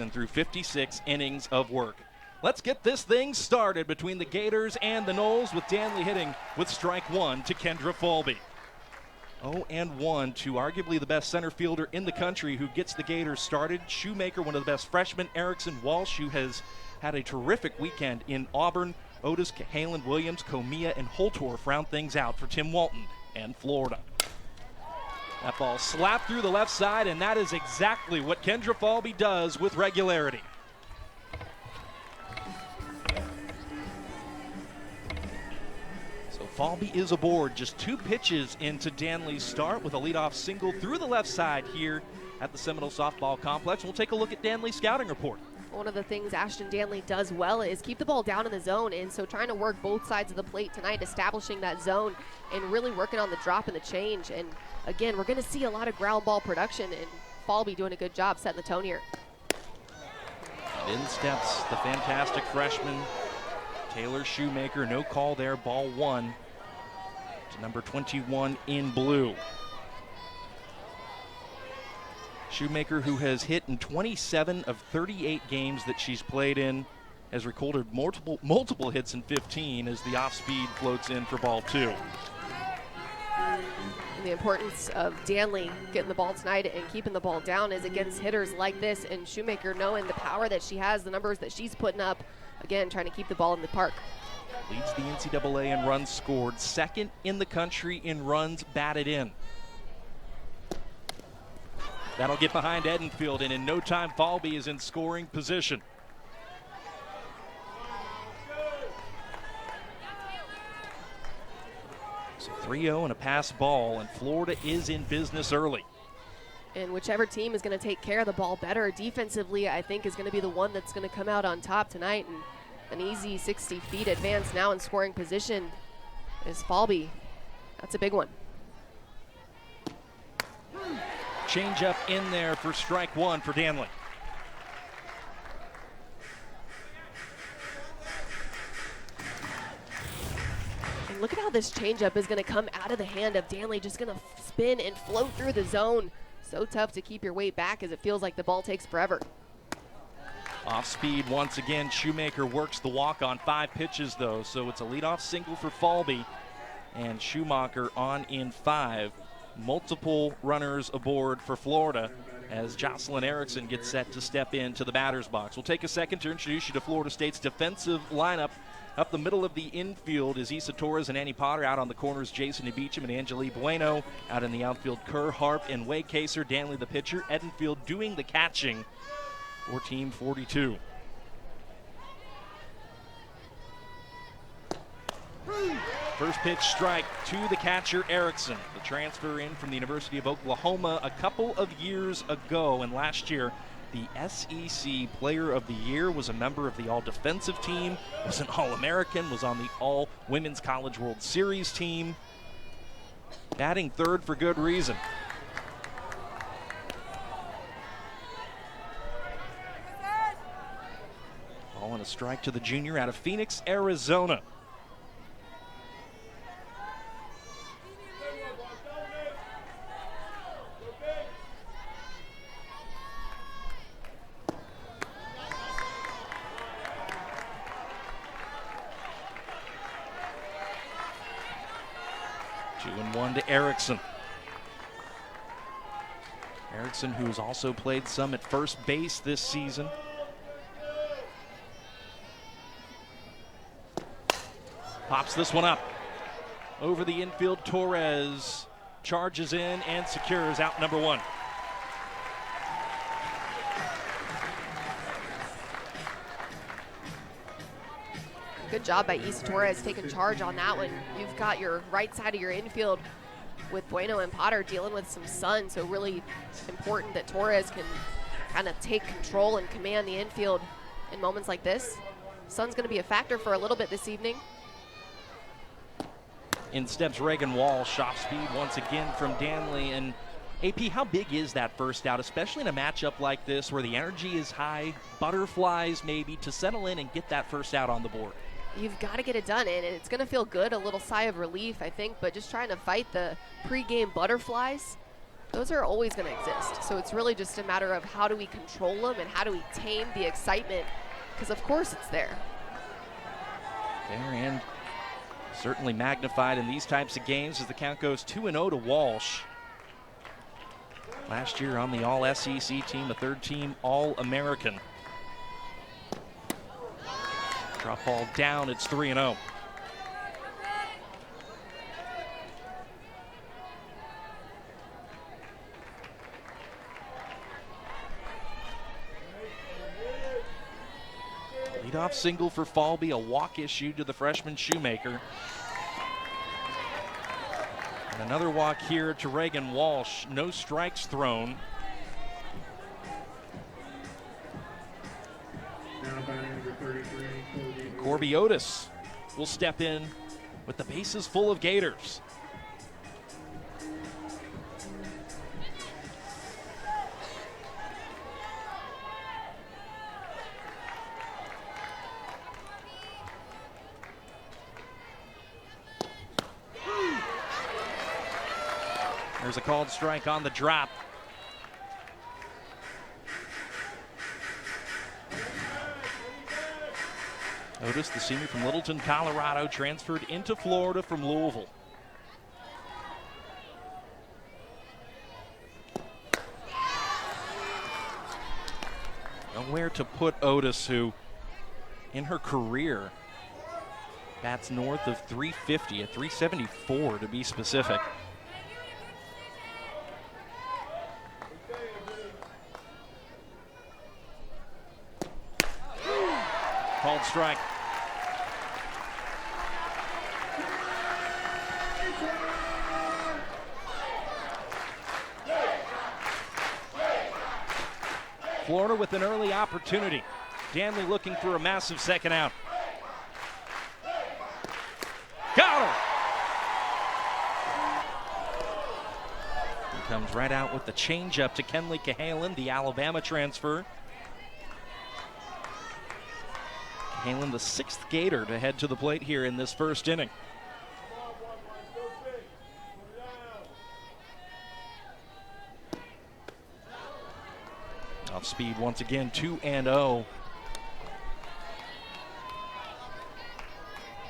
and through 56 innings of work. Let's get this thing started between the Gators and the Noles, with Danley hitting with strike one to Kendra Falby. 0-1 to arguably the best center fielder in the country who gets the Gators started. Shoemaker, one of the best freshmen. Erickson Walsh, who has had a terrific weekend in Auburn. Otis, Cahalan, Williams, Comia, and Holtorf round things out for Tim Walton and Florida. That ball slapped through the left side, and that is exactly what Kendra Falby does with regularity. So Falby is aboard, just 2 pitches into Danley's start with a leadoff single through the left side here at the Seminole Softball Complex. We'll take a look at Danley's scouting report. One of the things Ashton Danley does well is keep the ball down in the zone, and so trying to work both sides of the plate tonight, establishing that zone and really working on the drop and the change. And again, we're going to see a lot of ground ball production, and Falby doing a good job setting the tone here. In steps the fantastic freshman Taylor Shoemaker. No call there, ball 1 to number 21 in blue. Shoemaker, who has hit in 27 of 38 games that she's played in, has recorded multiple hits in 15 as the off-speed floats in for ball 2. And the importance of Danley getting the ball tonight and keeping the ball down is against hitters like this, and Shoemaker, knowing the power that she has, the numbers that she's putting up, again, trying to keep the ball in the park. Leads the NCAA in runs scored, second in the country in runs batted in. That'll get behind Edenfield, and in no time, Falby is in scoring position. So 3-0 and a pass ball, and Florida is in business early. And whichever team is going to take care of the ball better defensively, I think, is going to be the one that's going to come out on top tonight. And an easy 60 feet advance now in scoring position is Falby. That's a big one. Change up in there for strike 1 for Danley. And look at how this changeup is going to come out of the hand of Danley, just going to spin and float through the zone. So tough to keep your weight back as it feels like the ball takes forever. Off speed once again. Shoemaker works the walk on 5 pitches though, so it's a leadoff single for Falby, and Shoemaker on in 5. Multiple runners aboard for Florida as Jocelyn Erickson gets set to step into the batter's box. We'll take a second to introduce you to Florida State's defensive lineup. Up the middle of the infield is Issa Torres and Annie Potter. Out on the corners, Jason Beecham and Angelique Bueno. Out in the outfield, Kerr, Harp, and Way Kaser. Danley the pitcher. Edenfield doing the catching for Team 42. First pitch strike to the catcher, Erickson. The transfer in from the University of Oklahoma a couple of years ago, and last year the SEC Player of the Year, was a member of the All-Defensive team, was an All-American, was on the All-Women's College World Series team. Batting third for good reason. Ball and a strike to the junior out of Phoenix, Arizona. Two and one to Erickson. Erickson, who has also played some at first base this season. Pops this one up. Over the infield, Torres charges in and secures out number 1. Good job by Issa Torres taking charge on that one. You've got your right side of your infield with Bueno and Potter dealing with some sun, so really important that Torres can kind of take control and command the infield in moments like this. Sun's going to be a factor for a little bit this evening. In steps Reagan Walsh, off speed once again from Danley. And AP, how big is that first out, especially in a matchup like this where the energy is high, butterflies maybe, to settle in and get that first out on the board? You've got to get it done, and it's going to feel good, a little sigh of relief, I think, but just trying to fight the pregame butterflies those are always going to exist. So it's really just a matter of how do we control them and how do we tame the excitement, because of course it's there. There, and certainly magnified in these types of games as the count goes 2-0 to Walsh. Last year on the All-SEC team, a third-team All-American. Drop ball down, it's 3-0. Leadoff single for Falby, a walk issued to the freshman Shoemaker. And another walk here to Reagan Walsh, no strikes thrown. Corby Otis will step in with the bases full of Gators. There's a called strike on the drop. Otis, the senior from Littleton, Colorado, transferred into Florida from Louisville. Nowhere to put Otis, who in her career bats north of 350, at 374 to be specific. Called strike. Florida with an early opportunity. Danley looking for a massive second out. Got her! He comes right out with the changeup to Kenley Cahalan, the Alabama transfer. Cahalan, the sixth Gator to head to the plate here in this first inning. Off speed once again, 2-0.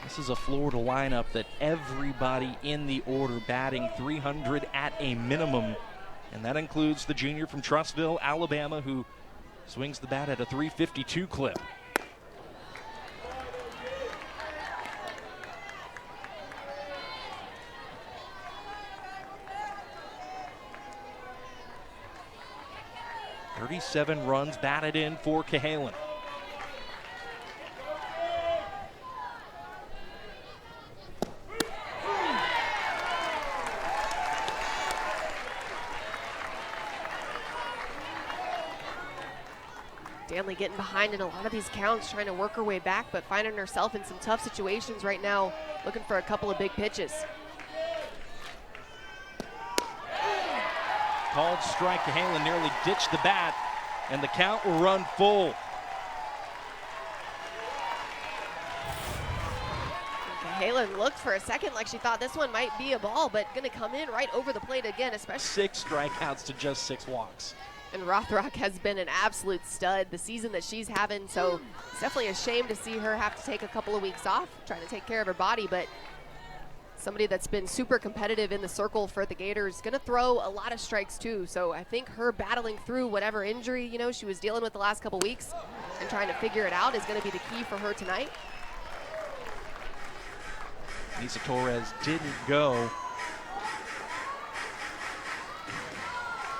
This is a Florida lineup that everybody in the order batting 300 at a minimum. And that includes the junior from Trussville, Alabama, who swings the bat at a 352 clip. .37 runs batted in for Cahalan. Danley getting behind in a lot of these counts, trying to work her way back, but finding herself in some tough situations right now, looking for a couple of big pitches. Called strike. Cahalan nearly ditched the bat, and the count will run full. Cahalan looked for a second like she thought this one might be a ball, but going to come in right over the plate again, especially. 6 strikeouts to just 6 walks. And Rothrock has been an absolute stud the season that she's having, so it's definitely a shame to see her have to take a couple of weeks off, trying to take care of her body, but somebody that's been super competitive in the circle for the Gators, going to throw a lot of strikes too. So I think her battling through whatever injury, you know, she was dealing with the last couple weeks and trying to figure it out is going to be the key for her tonight. Lisa Torres didn't go.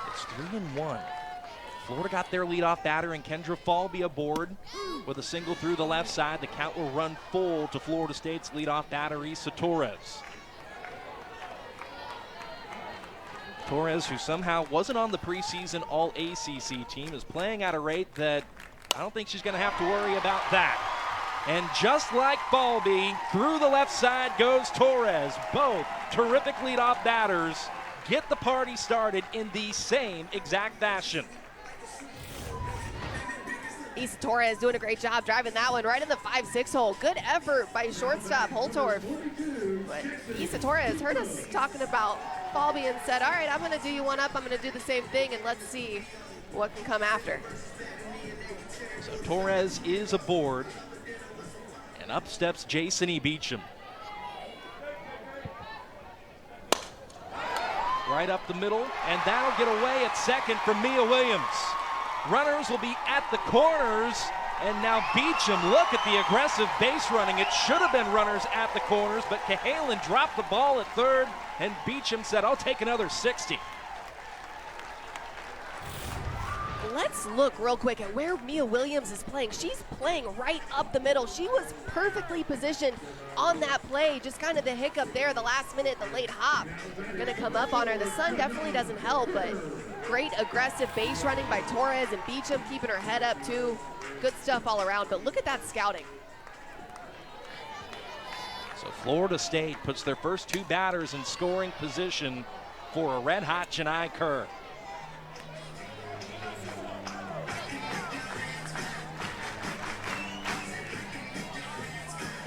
It's 3-1. Florida got their leadoff batter and Kendra Falby aboard with a single through the left side. The count will run full to Florida State's leadoff batter, Lisa Torres. Torres, who somehow wasn't on the preseason All-ACC team, is playing at a rate that I don't think she's going to have to worry about that. And just like Falby, through the left side goes Torres. Both terrific leadoff batters get the party started in the same exact fashion. Issa Torres doing a great job driving that one right in the 5-6 hole. Good effort by shortstop Holtorf. But Issa Torres heard us talking about Falby and said, all right, I'm going to do you one up. I'm going to do the same thing, and let's see what can come after. So Torres is aboard, and up steps Jason E. Beecham. Right up the middle, and that'll get away at second from Mia Williams. Runners will be at the corners, and now Beecham, look at the aggressive base running. It should have been runners at the corners, but Cahalan dropped the ball at third, and Beecham said, I'll take another 60. Let's look real quick at where Mia Williams is playing. She's playing right up the middle. She was perfectly positioned on that play. Just kind of the hiccup there, the last minute, the late hop. Gonna come up on her. The sun definitely doesn't help, but great aggressive base running by Torres, and Beecham keeping her head up too. Good stuff all around, but look at that scouting. So Florida State puts their first two batters in scoring position for a red-hot Janai Kerr.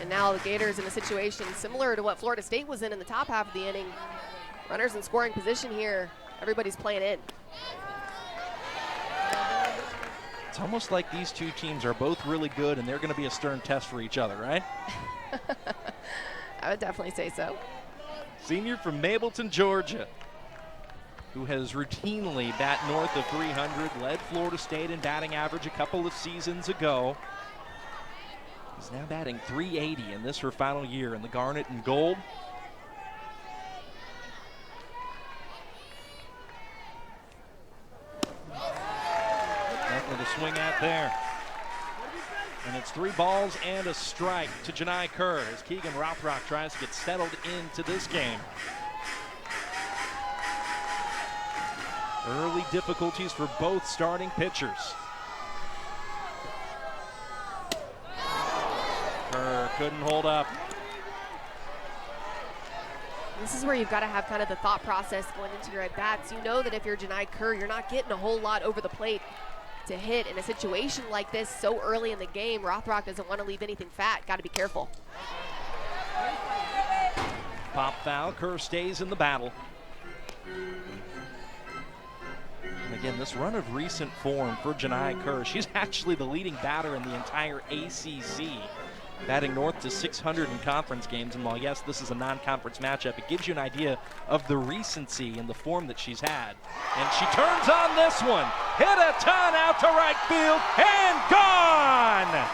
And now the Gators in a situation similar to what Florida State was in the top half of the inning. Runners in scoring position here. Everybody's playing in. It's almost like these two teams are both really good, and they're going to be a stern test for each other, right? I would definitely say so. Senior from Mableton, Georgia, who has routinely bat north of 300, led Florida State in batting average a couple of seasons ago. He's now batting 380 in this her final year in the garnet and gold. Nothing to swing at there. And it's 3 balls and a strike to Janai Kerr as Keegan Rothrock tries to get settled into this game. Early difficulties for both starting pitchers. Kerr couldn't hold up. This is where you've got to have kind of the thought process going into your at-bats. You know that if you're Janai Kerr, you're not getting a whole lot over the plate to hit in a situation like this so early in the game. Rothrock doesn't want to leave anything fat. Got to be careful. Pop foul. Kerr stays in the battle. And again, this run of recent form for Janai Kerr. She's actually the leading batter in the entire ACC, batting north to 600 in conference games. And while, yes, this is a non-conference matchup, it gives you an idea of the recency and the form that she's had. And she turns on this one. Hit a ton out to right field and gone!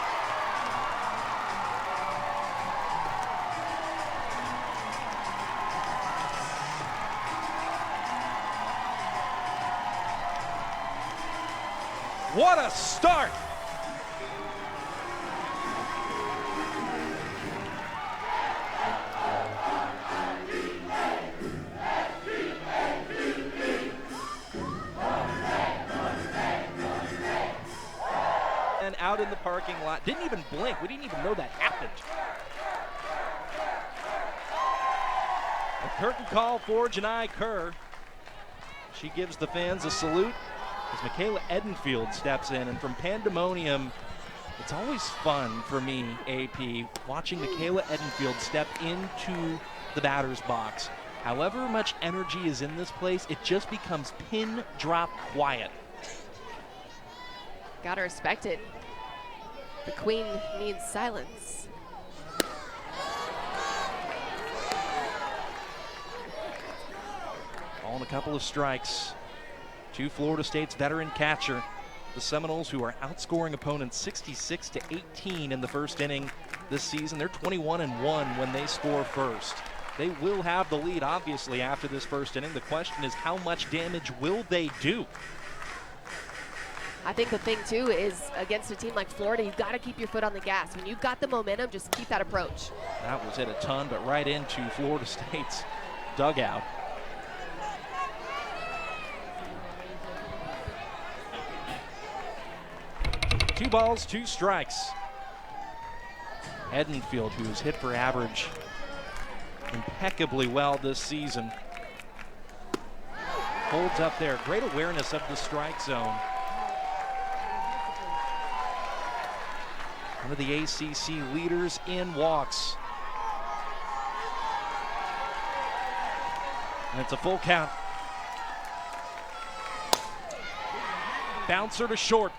What a start! And out in the parking lot, didn't even blink. We didn't even know that happened. A curtain call for Janai Kerr. She gives the fans a salute as Michaela Edenfield steps in. And from Pandemonium, it's always fun for me, AP, watching Michaela Edenfield step into the batter's box. However much energy is in this place, it just becomes pin drop quiet. Gotta respect it. The queen needs silence. On a couple of strikes to Florida State's veteran catcher. The Seminoles, who are outscoring opponents 66-18 in the first inning this season. They're 21-1 when they score first. They will have the lead, obviously, after this first inning. The question is, how much damage will they do? I think the thing, too, is against a team like Florida, you've got to keep your foot on the gas. When you've got the momentum, just keep that approach. That was hit a ton, but right into Florida State's dugout. Two balls, 2 strikes. Edenfield, who has hit for average impeccably well this season, holds up there. Great awareness of the strike zone. one of the ACC leaders in walks. And it's a full count. Bouncer to short.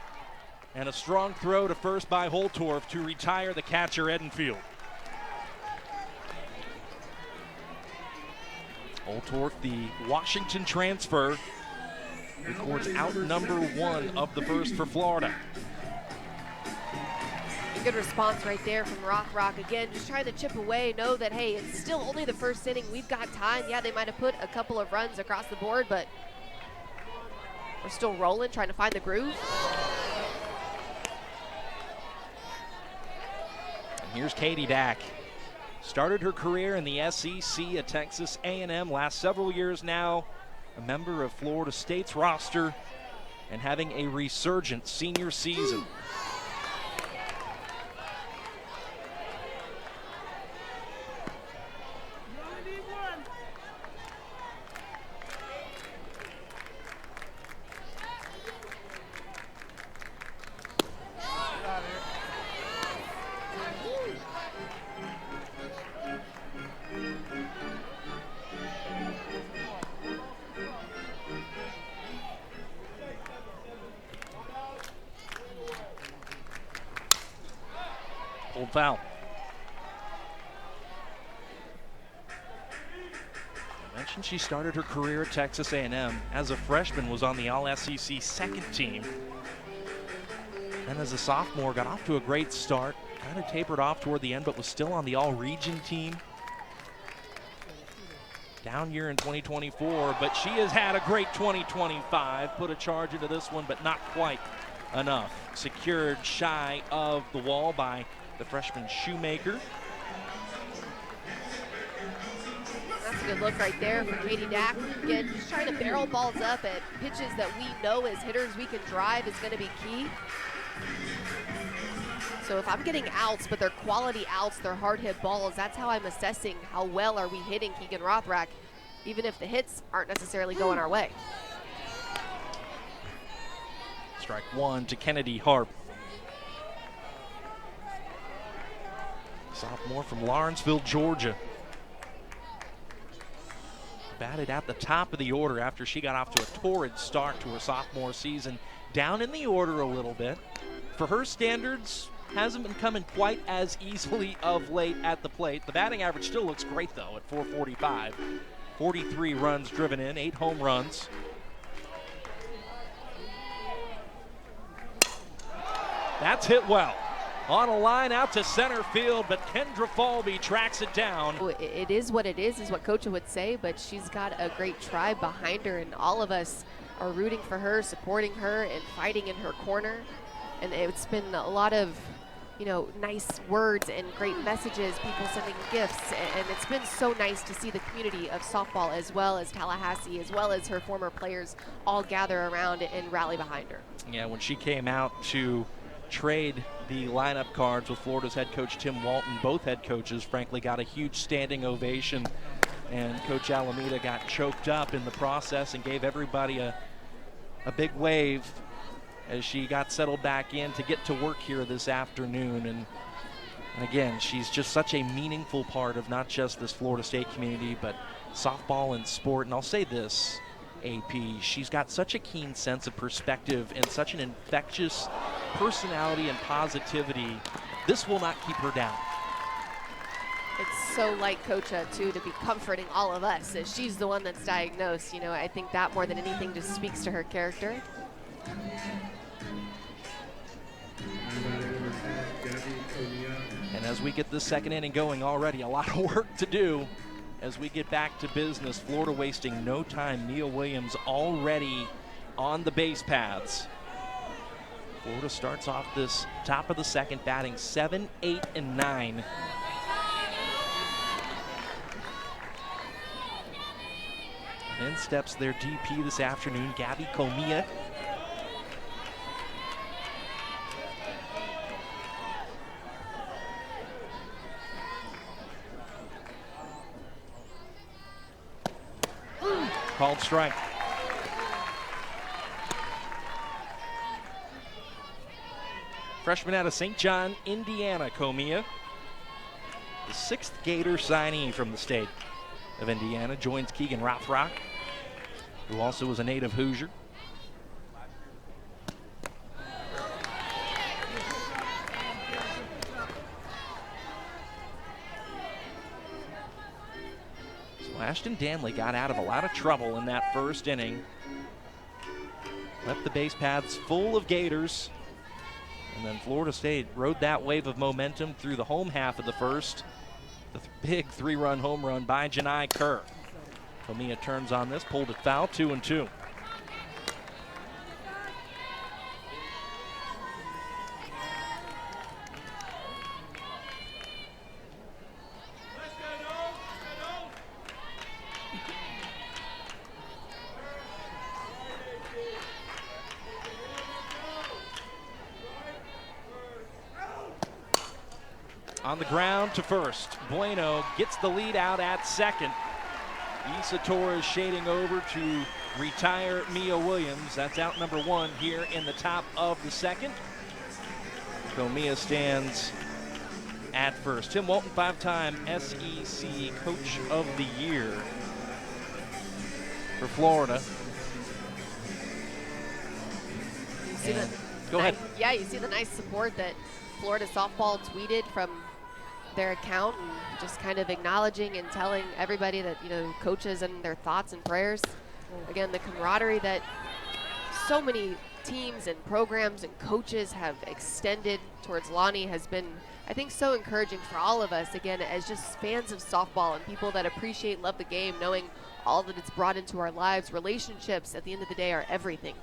And a strong throw to first by Holtorf to retire the catcher, Edenfield. Holtorf, the Washington transfer, records out number 1 of the first for Florida. Good response right there from Rock. Again, just trying to chip away, know that, hey, it's still only the first inning. We've got time. Yeah, they might have put a couple of runs across the board, but we're still rolling, trying to find the groove. And here's Katie Dack. Started her career in the SEC at Texas A&M. Last several years now, a member of Florida State's roster and having a resurgent senior season. Pulled foul. I mentioned she started her career at Texas A&M. As a freshman, was on the All-SEC second team. And as a sophomore, got off to a great start. Kind of tapered off toward the end, but was still on the All-Region team. Down year in 2024, but she has had a great 2025. Put a charge into this one, but not quite enough. Secured shy of the wall by the freshman Shoemaker. That's a good look right there for Katie Dack. Again, just trying to barrel balls up at pitches that we know as hitters we can drive is going to be key. So if I'm getting outs, but they're quality outs, they're hard hit balls, that's how I'm assessing how well are we hitting Keegan Rothrack, even if the hits aren't necessarily going our way. Strike 1 to Kennedy Harp. Sophomore from Lawrenceville, Georgia. Batted at the top of the order after she got off to a torrid start to her sophomore season. Down in the order a little bit. For her standards, hasn't been coming quite as easily of late at the plate. The batting average still looks great, though, at .445. 43 runs driven in, 8 home runs. That's hit well. On a line out to center field, but Kendra Falvey tracks it down. It is what it is what Coach would say, but she's got a great tribe behind her, and all of us are rooting for her, supporting her, and fighting in her corner. And it's been a lot of, nice words and great messages, people sending gifts, and it's been so nice to see the community of softball as well as Tallahassee, as well as her former players all gather around and rally behind her. Yeah, when she came out to trade the lineup cards with Florida's head coach Tim Walton, both head coaches frankly got a huge standing ovation, and Coach Alameda got choked up in the process and gave everybody a big wave as she got settled back in to get to work here this afternoon. And again, she's just such a meaningful part of not just this Florida State community, but softball and sport. And I'll say this, AP, she's got such a keen sense of perspective and such an infectious personality and positivity. This will not keep her down. It's so like Coach too, to be comforting all of us as she's the one that's diagnosed. I think that more than anything just speaks to her character. And as we get this second inning going, already a lot of work to do as we get back to business. Florida wasting no time. Nia Williams already on the base paths. Florida starts off this top of the second, batting 7, 8, and 9. In steps their DP this afternoon, Gabby Comia. Called strike. freshman out of St. John, Indiana, Comia. The 6th Gator signee from the state of Indiana, joins Keegan Rothrock, who also was a native Hoosier. So Ashton Danley got out of a lot of trouble in that first inning. Left the base paths full of Gators. And then Florida State rode that wave of momentum through the home half of the first. The big 3-run home run by Janai Kerr. Comia turns on this, pulled it foul, 2-2. On the ground to first. Bueno gets the lead out at second. Issa Torres shading over to retire Mia Williams. That's out number 1 here in the top of the second. Comia stands at first. Tim Walton, 5-time SEC Coach of the Year for Florida. You see go ahead. Yeah, you see the nice support that Florida softball tweeted from their account, and just kind of acknowledging and telling everybody that, you know, coaches and their thoughts and prayers. Again, the camaraderie that so many teams and programs and coaches have extended towards Lonnie has been, I think, so encouraging for all of us, again, as just fans of softball and people that appreciate and love the game, knowing all that it's brought into our lives. Relationships, at the end of the day, are everything.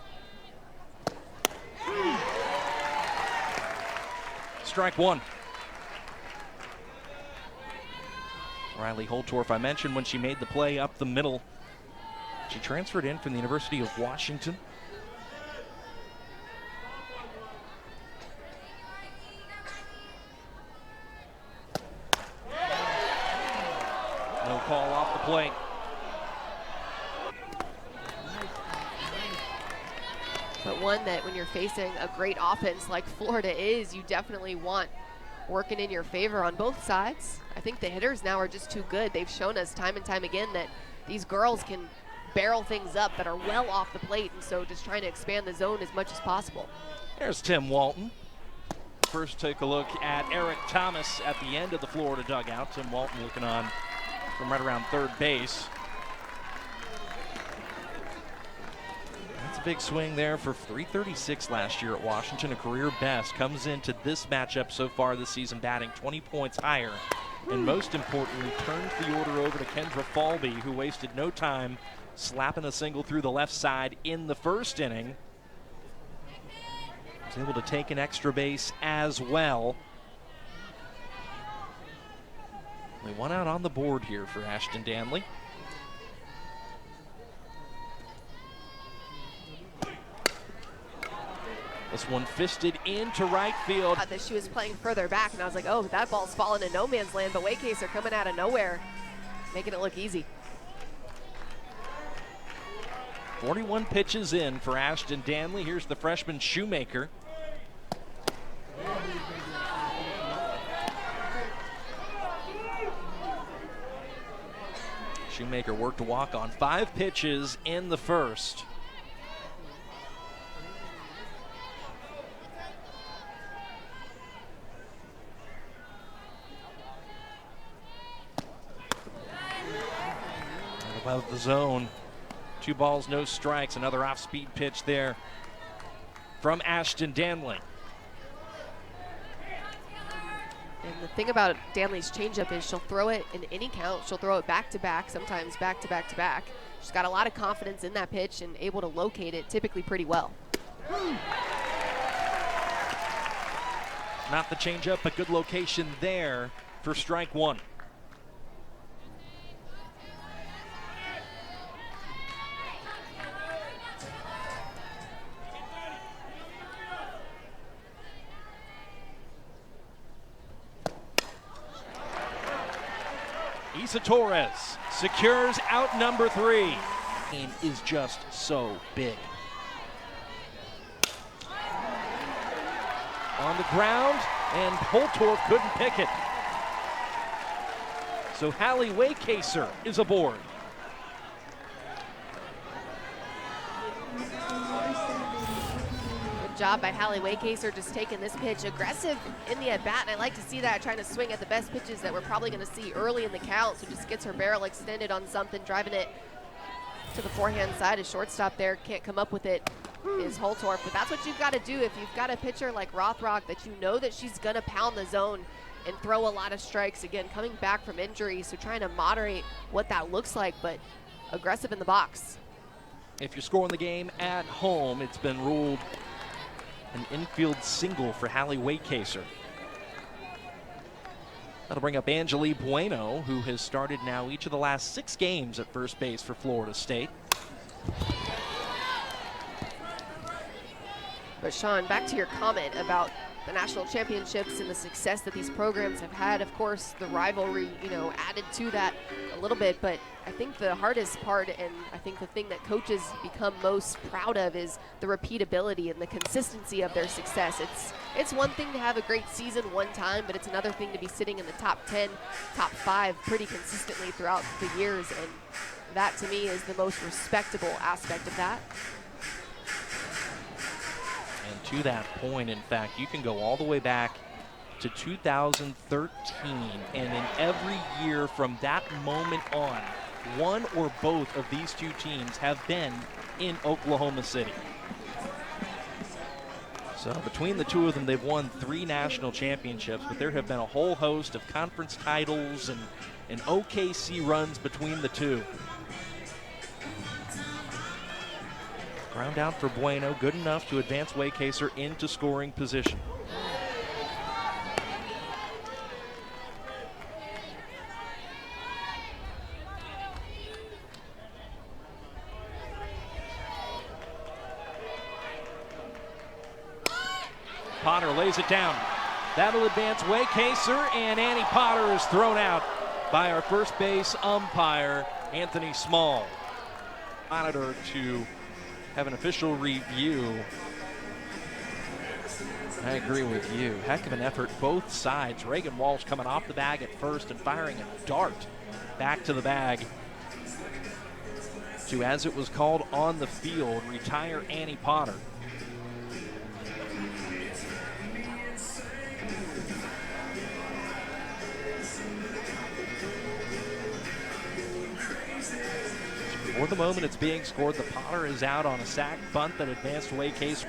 Strike 1. Riley Holtorf, I mentioned when she made the play up the middle. She transferred in from the University of Washington. No call off the plate. But one that when you're facing a great offense like Florida is, you definitely want working in your favor on both sides. I think the hitters now are just too good. They've shown us time and time again that these girls can barrel things up that are well off the plate, and so just trying to expand the zone as much as possible. There's Tim Walton. First, take a look at Eric Thomas at the end of the Florida dugout. Tim Walton looking on from right around third base. That's a big swing there for 336 last year at Washington, a career best. Comes into this matchup so far this season batting 20 points higher. And most importantly, turns the order over to Kendra Falby, who wasted no time slapping a single through the left side in the first inning. Was able to take an extra base as well. Only one out on the board here for Ashton Danley. This one fisted into right field. That she was playing further back, and I was like, oh, that ball's falling in no man's land, but Waycase are coming out of nowhere, making it look easy. 41 pitches in for Ashton Danley. Here's the freshman Shoemaker. Shoemaker worked a walk on 5 pitches in the first. Above the zone. 2 balls, no strikes. Another off-speed pitch there from Ashton Danley. And the thing about Danley's changeup is she'll throw it in any count. She'll throw it back-to-back, sometimes back-to-back-to-back. She's got a lot of confidence in that pitch and able to locate it typically pretty well. Not the changeup, but good location there for strike 1. Issa Torres secures out number 3. Game is just so big. on the ground, and Holtorf couldn't pick it. So Hallie Waycaser is aboard. Good job by Hallie Waycaser, just taking this pitch aggressive in the at-bat, and I like to see that, trying to swing at the best pitches that we're probably going to see early in the count, so just gets her barrel extended on something, driving it to the forehand side. A shortstop there can't come up with it, is Holtorf, but that's what you've got to do if you've got a pitcher like Rothrock that you know that she's going to pound the zone and throw a lot of strikes. Again, coming back from injury, so trying to moderate what that looks like, but aggressive in the box. If you're scoring the game at home, it's been ruled an infield single for Hallie Waycaser. That'll bring up Angeli Bueno, who has started now each of the last 6 games at first base for Florida State. But Sean, back to your comment about the national championships and the success that these programs have had. Of course, the rivalry, added to that a little bit, but I think the hardest part, and I think the thing that coaches become most proud of, is the repeatability and the consistency of their success. It's one thing to have a great season one time, but it's another thing to be sitting in the top 10, top 5 pretty consistently throughout the years, and that to me is the most respectable aspect of that. And to that point, in fact, you can go all the way back to 2013, and in every year from that moment on, one or both of these two teams have been in Oklahoma City. So between the two of them, they've won 3 national championships, but there have been a whole host of conference titles and OKC runs between the two. Ground out for Bueno, good enough to advance Waycaser into scoring position. Potter lays it down. That'll advance Waycaser, and Annie Potter is thrown out by our first base umpire, Anthony Small. Monitor to have an official review. I agree with you. Heck of an effort, both sides. Reagan Walsh coming off the bag at first and firing a dart back to the bag to, as it was called on the field, retire Annie Potter. For the moment, it's being scored. The Potter is out on a sac bunt that advanced Waycaser.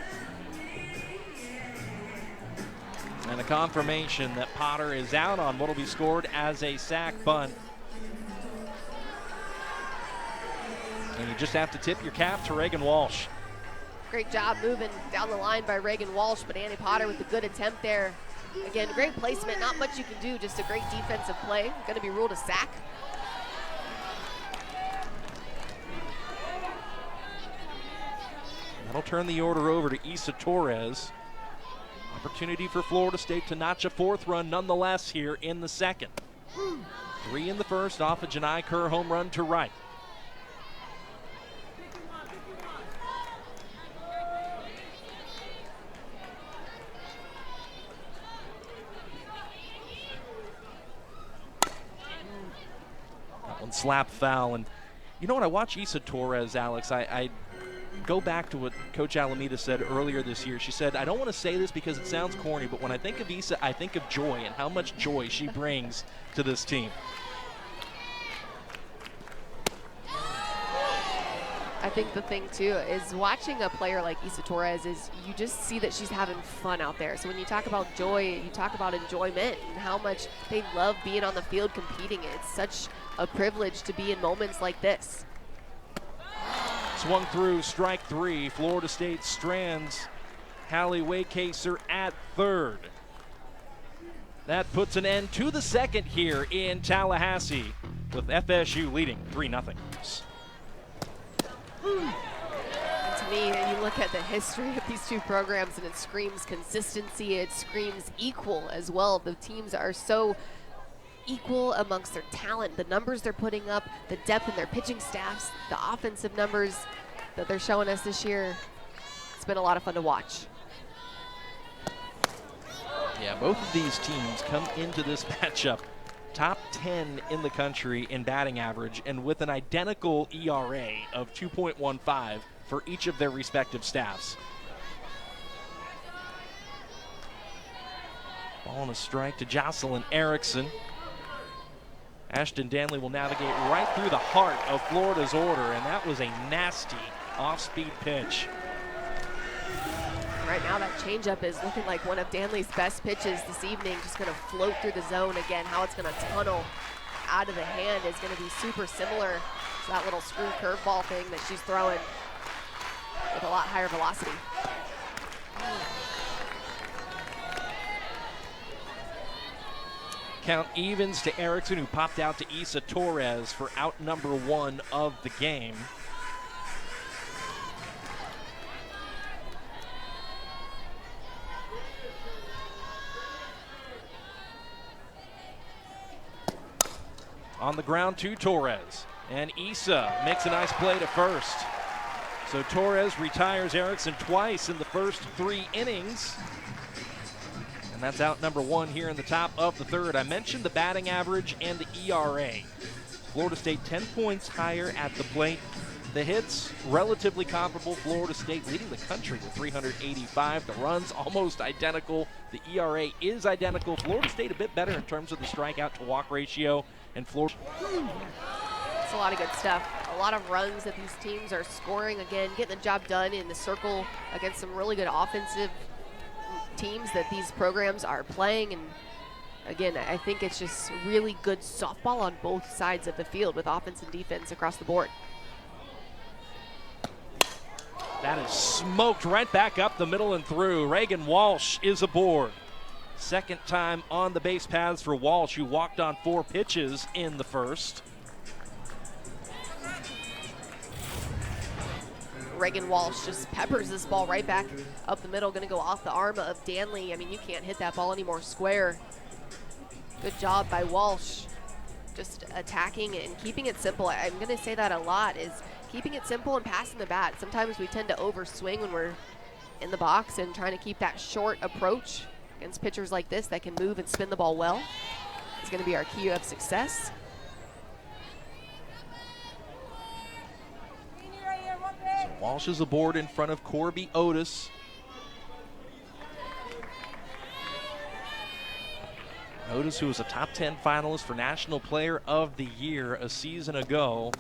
And a confirmation that Potter is out on what will be scored as a sac bunt. And you just have to tip your cap to Reagan Walsh. Great job moving down the line by Reagan Walsh, but Annie Potter with a good attempt there. Again, great placement, not much you can do, just a great defensive play. Going to be ruled a sac. That'll turn the order over to Isa Torres. Opportunity for Florida State to notch a 4th run nonetheless here in the second. 3 in the first off a Janai Kerr home run to right. That one slap foul. And you know what, I watch Isa Torres, Alex, I go back to what Coach Alameda said earlier this year. She said, I don't want to say this because it sounds corny, but when I think of Isa, I think of joy and how much joy she brings to this team. I think the thing too is watching a player like Isa Torres is you just see that she's having fun out there. So when you talk about joy, you talk about enjoyment and how much they love being on the field competing. It's such a privilege to be in moments like this. Swung through, strike 3. Florida State strands Hallie Waycaser at third. That puts an end to the second here in Tallahassee, with FSU leading 3-0. And to me, you look at the history of these two programs and it screams consistency, it screams equal as well. The teams are so equal amongst their talent, the numbers they're putting up, the depth in their pitching staffs, the offensive numbers that they're showing us this year. It's been a lot of fun to watch. Yeah, both of these teams come into this matchup top 10 in the country in batting average and with an identical ERA of 2.15 for each of their respective staffs. Ball and a strike to Jocelyn Erickson. Ashton Danley will navigate right through the heart of Florida's order, and that was a nasty off-speed pitch. Right now that changeup is looking like one of Danley's best pitches this evening. Just going to float through the zone again. How it's going to tunnel out of the hand is going to be super similar to that little screw curveball thing that she's throwing with a lot higher velocity. Count evens to Erickson, who popped out to Isa Torres for out number 1 of the game. On the ground to Torres, and Isa makes a nice play to first. So Torres retires Erickson twice in the first 3 innings. And that's out number 1 here in the top of the third. I mentioned the batting average and the ERA. Florida State 10 points higher at the plate. The hits, relatively comparable. Florida State leading the country with 385. The runs, almost identical. The ERA is identical. Florida State a bit better in terms of the strikeout to walk ratio. And Florida. It's a lot of good stuff. A lot of runs that these teams are scoring. Again, getting the job done in the circle against some really good offensive teams that these programs are playing. And again, I think it's just really good softball on both sides of the field with offense and defense across the board. That is smoked right back up the middle and through. Reagan Walsh is aboard. Second time on the base paths for Walsh, who walked on 4 pitches in the first. Reagan Walsh just peppers this ball right back up the middle, going to go off the arm of Danley. I mean, you can't hit that ball anymore square. Good job by Walsh, just attacking and keeping it simple. I'm going to say that a lot, is keeping it simple and passing the bat. Sometimes we tend to overswing when we're in the box, and trying to keep that short approach against pitchers like this that can move and spin the ball well is going to be our key of success. So Walsh is aboard in front of Corby Otis. Otis, who was a top 10 finalist for National Player of the Year a season ago.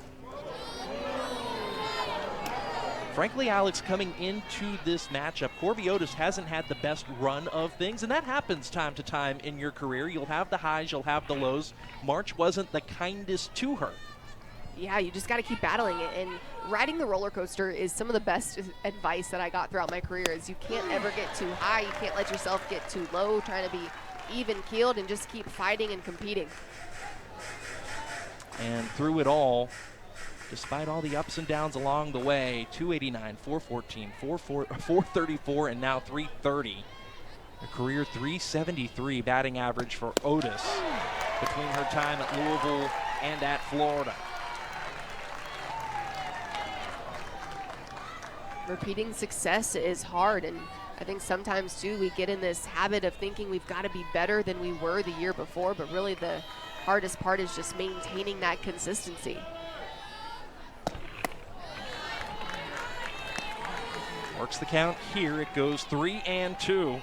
Frankly, Alex, coming into this matchup, Corby Otis hasn't had the best run of things, and that happens time to time in your career. You'll have the highs, you'll have the lows. March wasn't the kindest to her. Yeah, you just got to keep battling it, and riding the roller coaster is some of the best advice that I got throughout my career. Is you can't ever get too high, you can't let yourself get too low, trying to be even-keeled and just keep fighting and competing. And through it all, despite all the ups and downs along the way, 289, 414, 434, and now 330. A career 373 batting average for Otis between her time at Louisville and at Florida. Repeating success is hard, and I think sometimes too we get in this habit of thinking we've got to be better than we were the year before, but really the hardest part is just maintaining that consistency. Works the count here. It goes 3-2.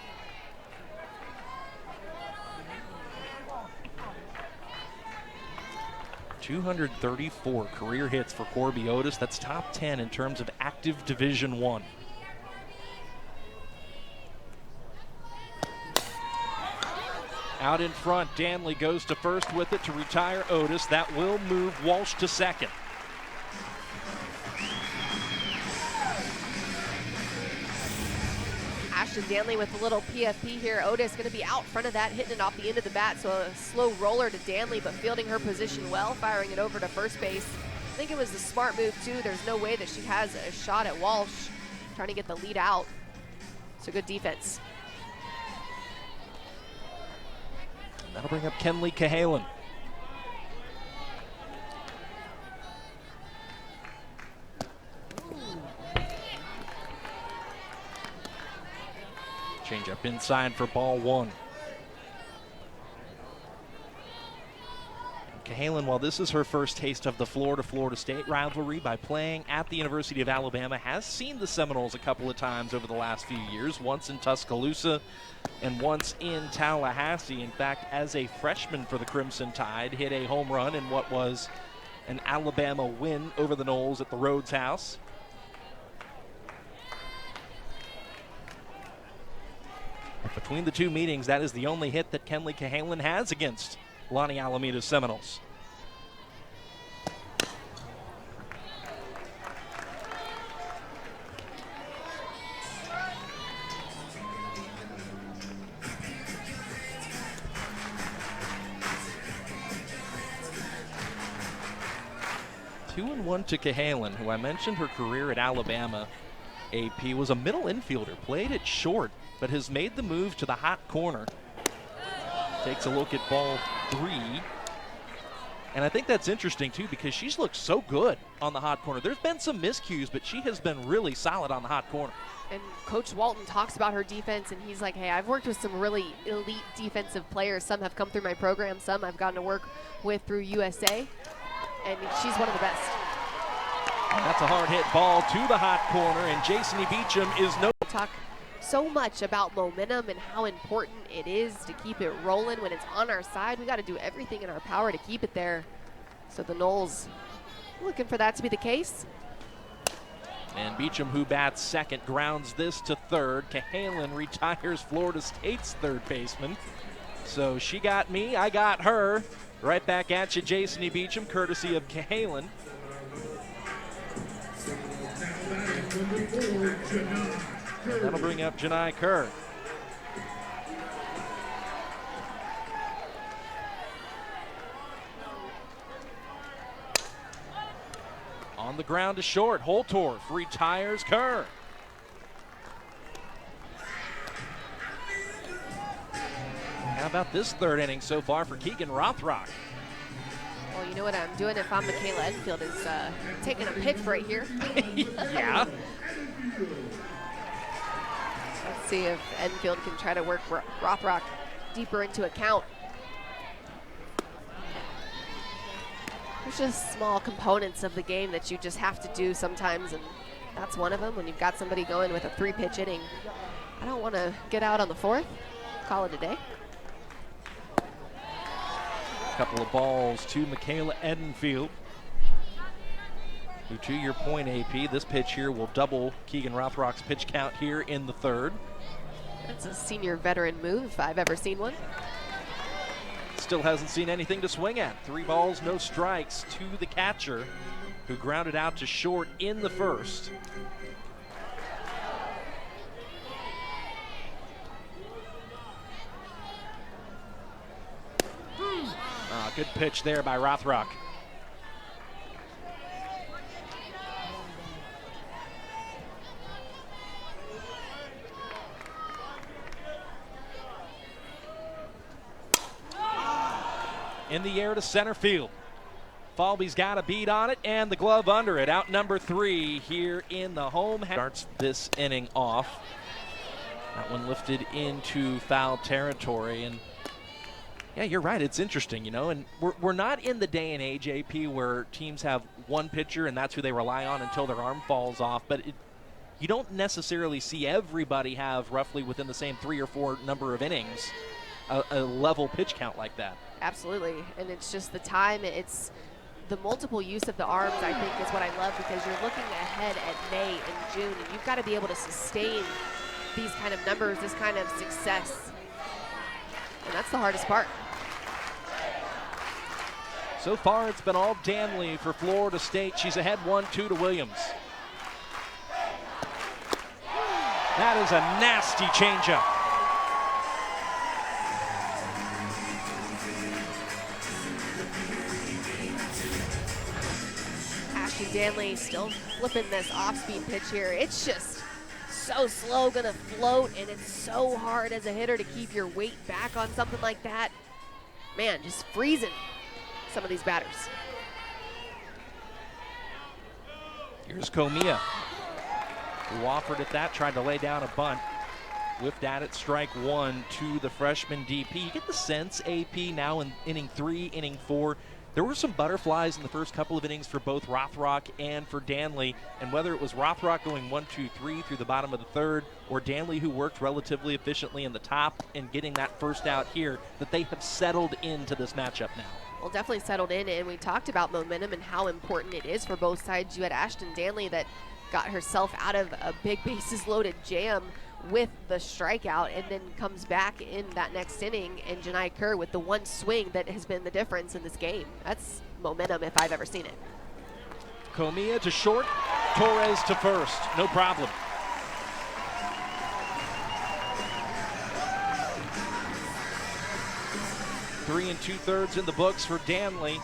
.234 career hits for Corby Otis. That's top 10 in terms of active Division I. Out in front, Danley goes to first with it to retire Otis. That will move Walsh to second. Ashton Danley with a little PFP here. Otis going to be out front of that, hitting it off the end of the bat, so a slow roller to Danley, but fielding her position well, firing it over to first base. I think it was a smart move too. There's no way that she has a shot at Walsh, trying to get the lead out. So good defense. That'll bring up Kenley Cahalan. Change up inside for ball 1. Cahalan, while this is her first taste of the Florida State rivalry by playing at the University of Alabama, has seen the Seminoles a couple of times over the last few years, once in Tuscaloosa and once in Tallahassee. In fact, as a freshman for the Crimson Tide, hit a home run in what was an Alabama win over the Noles at the Rhodes House. Between the two meetings, that is the only hit that Kenleigh Cahalan has against Lonnie Alameda's Seminoles. Two and one to Cahalan, who I mentioned her career at Alabama. AP was a middle infielder, played it short, but has made the move to the hot corner. Takes a look at ball 3. And I think that's interesting, too, because she's looked so good on the hot corner. There's been some miscues, but she has been really solid on the hot corner. And Coach Walton talks about her defense, and he's like, hey, I've worked with some really elite defensive players. Some have come through my program. Some I've gotten to work with through USA. And she's one of the best. And that's a hard hit ball to the hot corner, and Jason Beecham is no... Talk so much about momentum and how important it is to keep it rolling when it's on our side. We got to do everything in our power to keep it there. So the Noles looking for that to be the case. And Beecham, who bats second, grounds this to third. Cahalan retires Florida State's third baseman. So she got me, I got her. Right back at you, Jason Beecham, courtesy of Cahalan. And that'll bring up Janai Kerr. On the ground to short, Holtorf retires Kerr. How about this third inning so far for Keegan Rothrock? Well, you know what I'm doing if I'm Michaela Enfield is taking a pitch right here. Yeah. Let's see if Enfield can try to work Rothrock deeper into a count. There's just small components of the game that you just have to do sometimes, and that's one of them. When you've got somebody going with a 3-pitch inning, I don't want to get out on the 4th. Call it a day. Couple of balls to Michaela Edenfield, who, to your point, AP, this pitch here will double Keegan Rothrock's pitch count here in the third. That's a senior veteran move if I've ever seen one. Still hasn't seen anything to swing at. 3 balls, no strikes to the catcher, who grounded out to short in the first. Good pitch there by Rothrock. In the air to center field. Falby's got a beat on it, and the glove under it. Out number 3 here in the home. Starts this inning off. That one lifted into foul territory, and yeah, you're right. It's interesting, you know, and we're not in the day and age, AP, where teams have one pitcher and that's who they rely on until their arm falls off. But you don't necessarily see everybody have roughly within the same 3 or 4 number of innings a level pitch count like that. Absolutely, and it's just the time. It's the multiple use of the arms, I think, is what I love, because you're looking ahead at May and June, and you've got to be able to sustain these kind of numbers, this kind of success. And that's the hardest part. So far, it's been all Danley for Florida State. She's ahead 1-2 to Williams. That is a nasty changeup. Ashton Danley still flipping this off-speed pitch here. It's just so slow, gonna float, and it's so hard as a hitter to keep your weight back on something like that. Man, just freezing some of these batters. Here's Comia, who offered at that, tried to lay down a bunt. Whiffed at it, strike 1 to the freshman DP. You get the sense, AP, now in inning 3, inning 4, There were some butterflies in the first couple of innings for both Rothrock and for Danley, and whether it was Rothrock going 1-2-3 through the bottom of the third, or Danley, who worked relatively efficiently in the top and getting that first out here, that they have settled into this matchup now. Well, definitely settled in, and we talked about momentum and how important it is for both sides. You had Ashton Danley that got herself out of a big bases-loaded jam with the strikeout, and then comes back in that next inning, and Janai Kerr with the one swing that has been the difference in this game. That's momentum if I've ever seen it. Comia to short, Torres to first, no problem. Three and 2/3 in the books for Danley.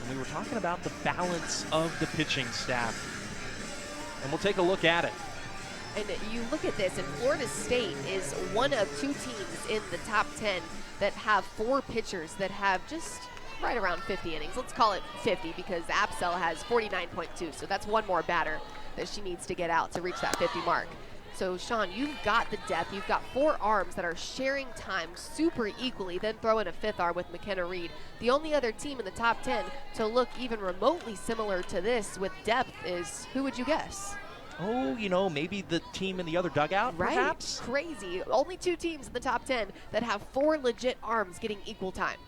And we were talking about the balance of the pitching staff. And we'll take a look at it. And you look at this, and Florida State is one of 2 teams in the top 10 that have 4 pitchers that have just right around 50 innings. Let's call it 50 because Apsel has 49.2, so that's one more batter that she needs to get out to reach that 50 mark. So, Sean, you've got the depth. You've got 4 arms that are sharing time super equally, then throw in a 5th arm with McKenna Reed. The only other team in the top 10 to look even remotely similar to this with depth is, who would you guess? Oh, you know, maybe the team in the other dugout, right. Perhaps? Crazy. Only 2 teams in the top 10 that have 4 legit arms getting equal time.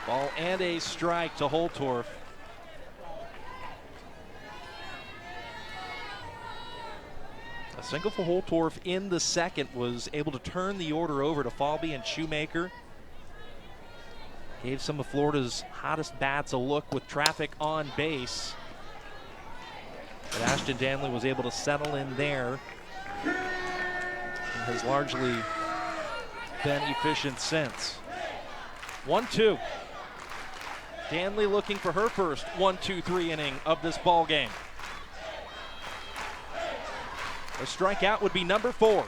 Ball and a strike to Holtorf. A single for Holtorf in the second was able to turn the order over to Falby and Shoemaker. Gave some of Florida's hottest bats a look with traffic on base. But Ashton Danley was able to settle in there and has largely been efficient since. 1-2. Danley looking for her first 1-2-3 inning of this ball game. A strikeout would be number 4.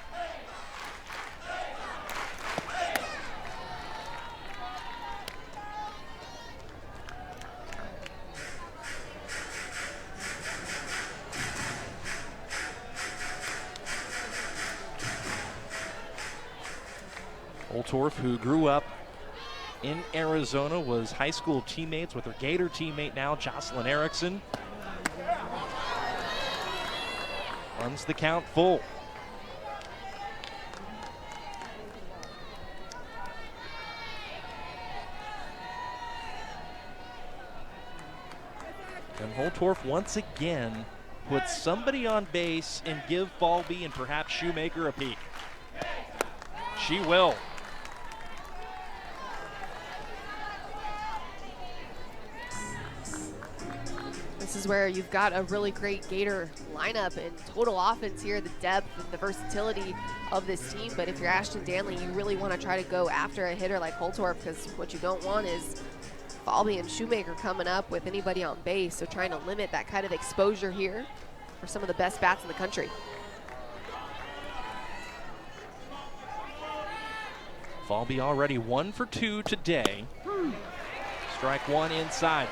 Holtorf, who grew up in Arizona, was high school teammates with her Gator teammate now, Jocelyn Erickson. Runs the count full. And Holtorf once again puts somebody on base and give Falby and perhaps Shoemaker a peek. She will. This is where you've got a really great Gator lineup and total offense here, the depth and the versatility of this team. But if you're Ashton Danley, you really want to try to go after a hitter like Holtorf, because what you don't want is Falby and Shoemaker coming up with anybody on base. So trying to limit that kind of exposure here for some of the best bats in the country. Falby already 1 for 2 today. Strike 1 inside.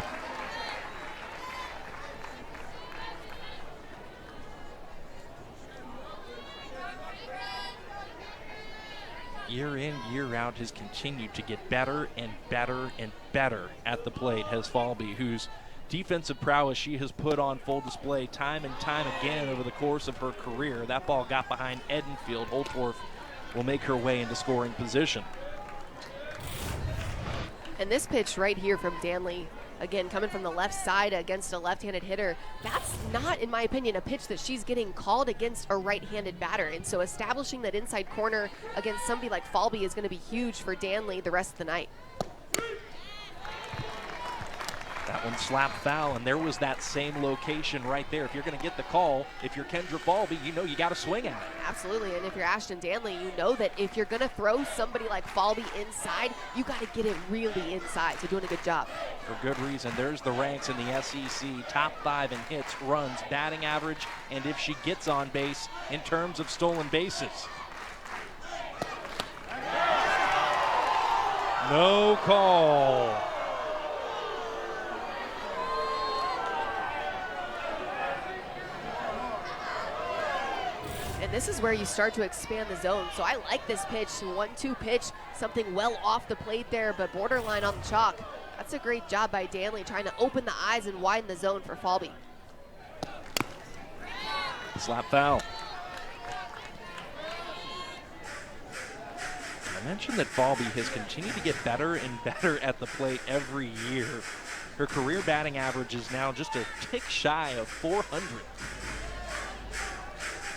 Year in, year out, has continued to get better and better and better at the plate, has Falby, whose defensive prowess she has put on full display time and time again over the course of her career. That ball got behind Edenfield. Holtorf will make her way into scoring position. And this pitch right here from Danley, again, coming from the left side against a left-handed hitter, that's not, in my opinion, a pitch that she's getting called against a right-handed batter. And so establishing that inside corner against somebody like Falby is going to be huge for Danley the rest of the night. That one slapped foul, and there was that same location right there. If you're going to get the call, if you're Kendra Falby, you know you got to swing at it. Absolutely, and if you're Ashton Danley, you know that if you're going to throw somebody like Falby inside, you got to get it really inside. So doing a good job. For good reason. There's the ranks in the SEC. Top 5 in hits, runs, batting average, and if she gets on base in terms of stolen bases. No call. And this is where you start to expand the zone. So I like this pitch, 1-2 pitch, something well off the plate there, but borderline on the chalk. That's a great job by Danley, trying to open the eyes and widen the zone for Falby. Slap foul. I mentioned that Falby has continued to get better and better at the plate every year. Her career batting average is now just a tick shy of 400.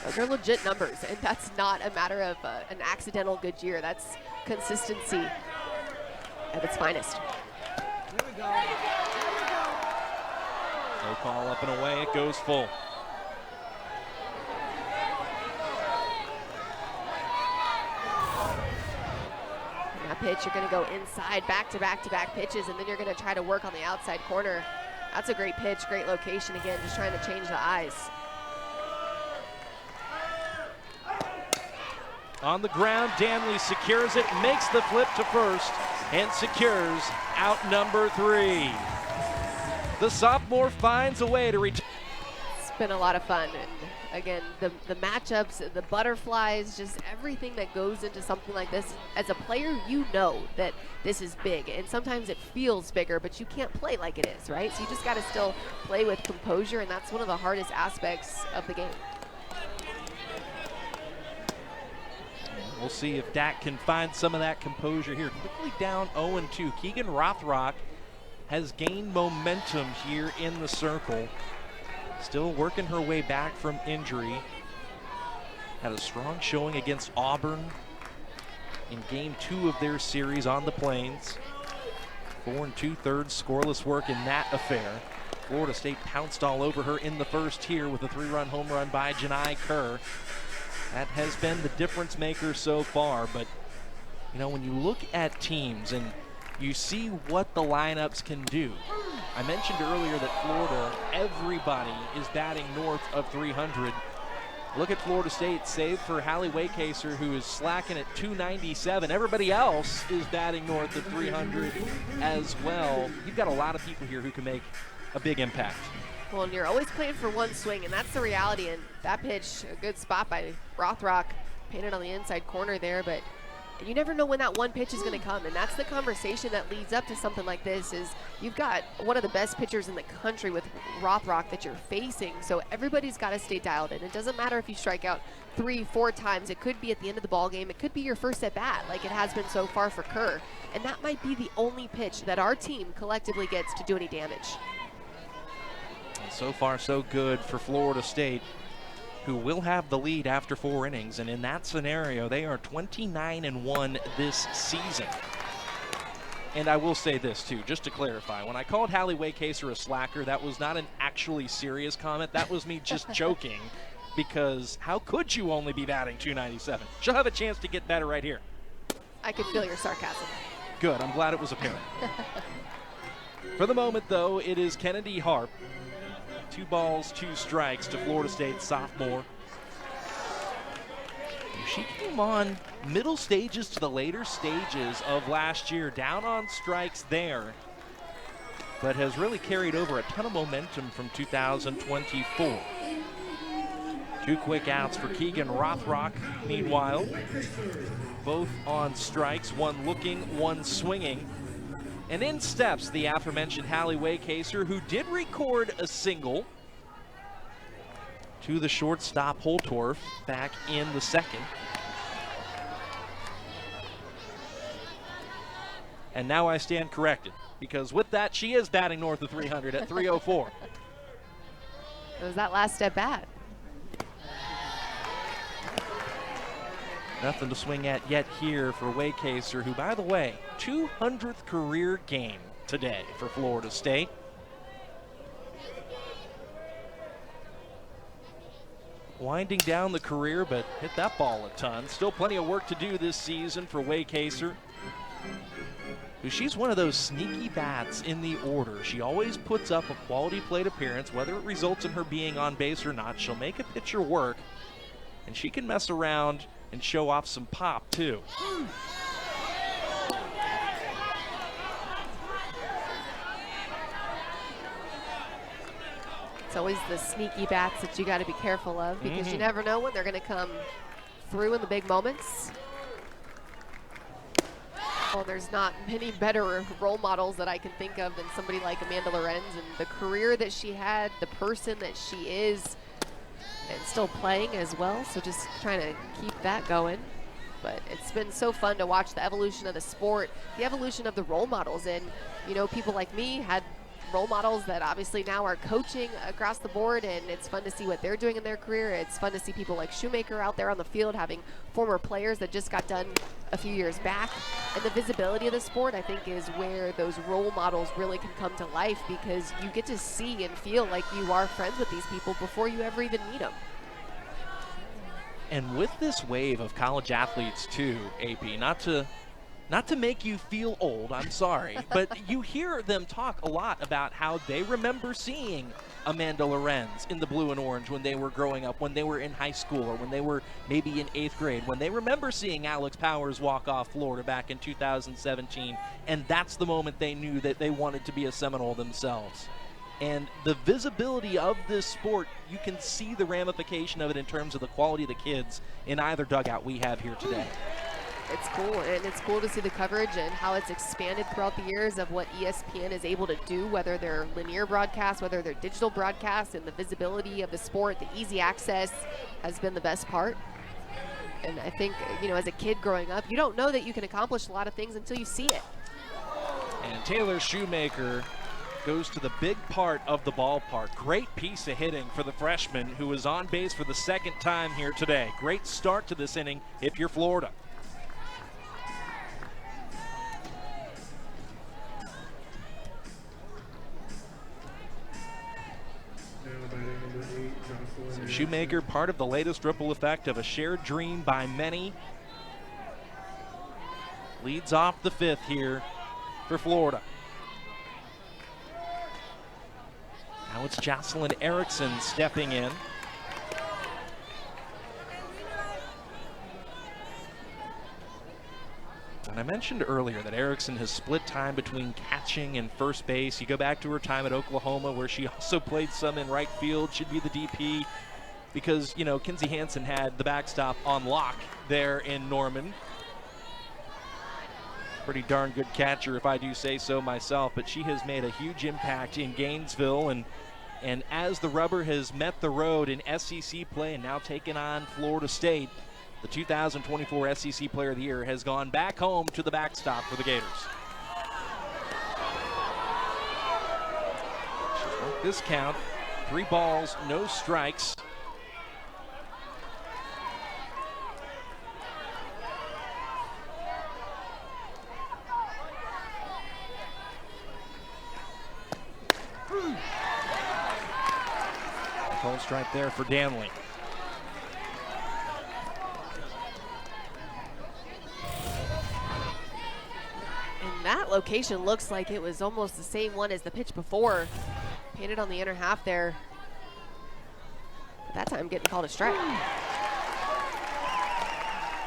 Those are legit numbers, and that's not a matter of an accidental good year. That's consistency at its finest. There we go. No call, up and away, it goes full. And that pitch, you're going to go inside, back-to-back-to-back pitches, and then you're going to try to work on the outside corner. That's a great pitch, great location. Again, just trying to change the eyes. On the ground, Danley secures it, makes the flip to first, and secures out number 3. The sophomore finds a way to return. It's been a lot of fun. And again, the matchups, the butterflies, just everything that goes into something like this. As a player, you know that this is big, and sometimes it feels bigger, but you can't play like it is, right? So you just got to still play with composure, and that's one of the hardest aspects of the game. We'll see if Dak can find some of that composure here. Quickly down 0-2. Keegan Rothrock has gained momentum here in the circle. Still working her way back from injury. Had a strong showing against Auburn in game 2 of their series on the Plains. 4 2/3 scoreless work in that affair. Florida State pounced all over her in the first here with a 3-run home run by Janai Kerr. That has been the difference maker so far, but you know, when you look at teams and you see what the lineups can do. I mentioned earlier that Florida, everybody is batting north of 300. Look at Florida State, save for Hallie Waycaser, who is slacking at 297. Everybody else is batting north of 300 as well. You've got a lot of people here who can make a big impact. Well, and you're always playing for one swing, and that's the reality. And that pitch, a good spot by Rothrock, painted on the inside corner there, but you never know when that one pitch is going to come, and that's the conversation that leads up to something like this. Is you've got one of the best pitchers in the country with Rothrock that you're facing, so everybody's got to stay dialed in. It doesn't matter if you strike out 3-4 times. It could be at the end of the ball game. It could be your first at bat, like it has been so far for Kerr, and that might be the only pitch that our team collectively gets to do any damage. So far, so good for Florida State, who will have the lead after 4 innings. And in that scenario, they are 29-1 this season. And I will say this, too, just to clarify. When I called Hallie Waycaser a slacker, that was not an actually serious comment. That was me just joking, because how could you only be batting 297? She'll have a chance to get better right here. I could feel your sarcasm. Good. I'm glad it was apparent. For the moment, though, it is Kennedy Harp. 2 balls, 2 strikes to Florida State sophomore. She came on middle stages to the later stages of last year, down on strikes there, but has really carried over a ton of momentum from 2024. 2 quick outs for Keegan Rothrock, meanwhile. Both on strikes, one looking, one swinging. And in steps the aforementioned Hallie Waycaser, who did record a single to the shortstop Holtorf back in the second. And now I stand corrected, because with that, she is batting north of 300 at 304. It was that last at bat. Nothing to swing at yet here for Waycaser, who, by the way, 200th career game today for Florida State. Winding down the career, but hit that ball a ton. Still plenty of work to do this season for Waycaser. She's one of those sneaky bats in the order. She always puts up a quality plate appearance, whether it results in her being on base or not. She'll make a pitcher work, and she can mess around and show off some pop, too. It's always the sneaky bats that you got to be careful of because you never know when they're going to come through in the big moments. Well, there's not many better role models that I can think of than somebody like Amanda Lorenz and the career that she had, the person that she is, and still playing as well. So just trying to keep that going. But it's been so fun to watch the evolution of the sport, the evolution of the role models. And, you know, people like me had role models that obviously now are coaching across the board, and it's fun to see what they're doing in their career. It's fun to see people like Shoemaker out there on the field having former players that just got done a few years back. And the visibility of the sport, I think, is where those role models really can come to life because you get to see and feel like you are friends with these people before you ever even meet them. And with this wave of college athletes too, AP, not to make you feel old, I'm sorry, but you hear them talk a lot about how they remember seeing Amanda Lorenz in the blue and orange when they were growing up, when they were in high school, or when they were maybe in 8th grade, when they remember seeing Alex Powers walk off Florida back in 2017, and that's the moment they knew that they wanted to be a Seminole themselves. And the visibility of this sport, you can see the ramification of it in terms of the quality of the kids in either dugout we have here today. It's cool, and it's cool to see the coverage and how it's expanded throughout the years of what ESPN is able to do, whether they're linear broadcasts, whether they're digital broadcasts, and the visibility of the sport, the easy access has been the best part. And I think, you know, as a kid growing up, you don't know that you can accomplish a lot of things until you see it. And Taylor Shoemaker goes to the big part of the ballpark. Great piece of hitting for the freshman who is on base for the second time here today. Great start to this inning if you're Florida. So Shoemaker, part of the latest ripple effect of a shared dream by many. Leads off the 5th here for Florida. Now it's Jocelyn Erickson stepping in. And I mentioned earlier that Erickson has split time between catching and first base. You go back to her time at Oklahoma where she also played some in right field. She'd be the DP because, you know, Kinsey Hansen had the backstop on lock there in Norman. Pretty darn good catcher if I do say so myself, but she has made a huge impact in Gainesville. And as the rubber has met the road in SEC play and now taken on Florida State, the 2024 SEC Player of the Year has gone back home to the backstop for the Gators. She's worked this count, 3 balls, no strikes. Cold strike there for Danley. And that location looks like it was almost the same one as the pitch before. Painted on the inner half there. But that time getting called a strike.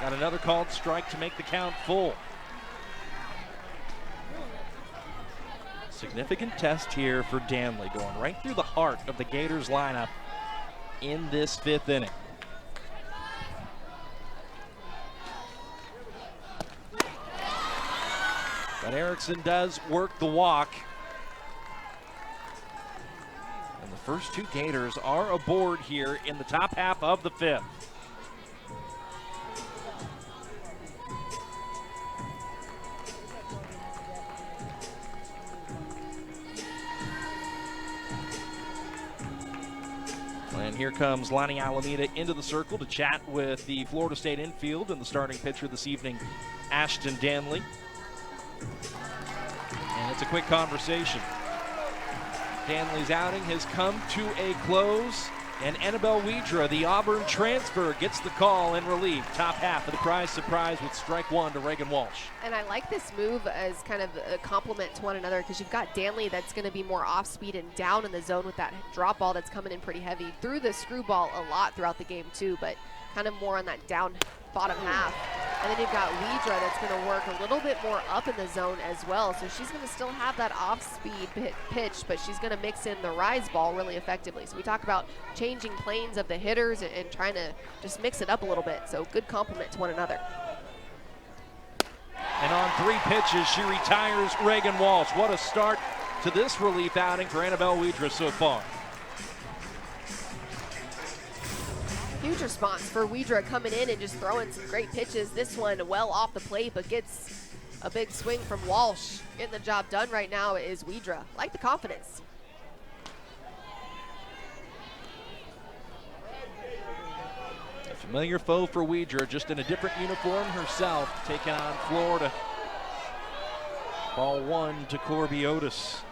Got another called strike to make the count full. Significant test here for Danley, going right through the heart of the Gators lineup in this 5th inning. But Erickson does work the walk. And the first 2 Gators are aboard here in the top half of the 5th. And here comes Lonnie Alameda into the circle to chat with the Florida State infield and the starting pitcher this evening, Ashton Danley. And it's a quick conversation. Danley's outing has come to a close, and Annabelle Widra, the Auburn transfer, gets the call in relief. Top half of the prize surprise with strike 1 to Reagan Walsh. And I like this move as kind of a compliment to one another because you've got Danley that's going to be more off speed and down in the zone with that drop ball that's coming in pretty heavy. Threw the screwball a lot throughout the game too, but kind of more on that down bottom half. And then you've got Weidra that's going to work a little bit more up in the zone as well. So she's going to still have that off-speed pitch, but she's going to mix in the rise ball really effectively. So we talk about changing planes of the hitters and trying to just mix it up a little bit. So good complement to one another. And on 3 pitches, she retires Reagan Walsh. What a start to this relief outing for Annabelle Weidra so far. Huge response for Weidra coming in and just throwing some great pitches. This one well off the plate, but gets a big swing from Walsh. Getting the job done right now is Weidra. Like the confidence. A familiar foe for Weidra, just in a different uniform herself, taking on Florida. Ball 1 to Corby Otis.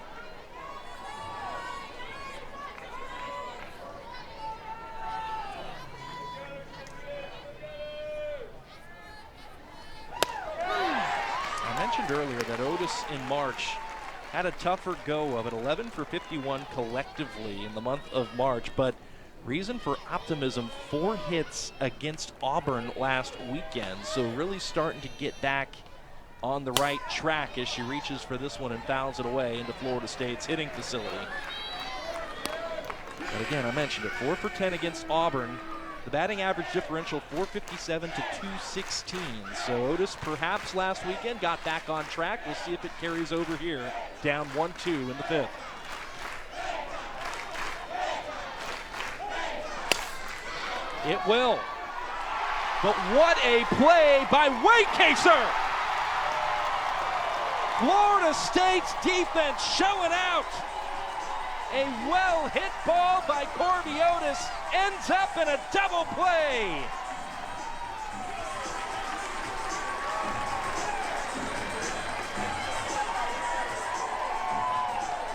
Earlier that Otis in March had a tougher go of it, 11 for 51 collectively in the month of March, but reason for optimism, 4 hits against Auburn last weekend, so really starting to get back on the right track as she reaches for this one and fouls it away into Florida State's hitting facility. But again, I mentioned it, 4 for 10 against Auburn. The batting average differential 457 to 216. So Otis perhaps last weekend got back on track. We'll see if it carries over here. Down 1-2 in the 5th. It will. But what a play by Waycaser! Florida State's defense showing out. A well-hit ball by Corby Otis ends up in a double play.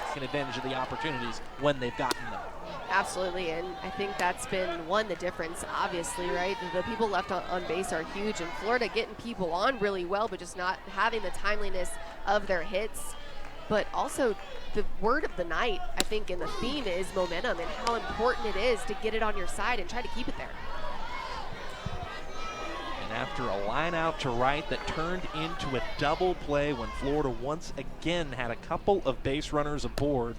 Taking advantage of the opportunities when they've gotten them. Absolutely, and I think that's been the difference, obviously, right? The people left on base are huge, and Florida getting people on really well, but just not having the timeliness of their hits. But also, the word of the night, I think, and the theme is momentum and how important it is to get it on your side and try to keep it there. And after a line out to right that turned into a double play when Florida once again had a couple of base runners aboard,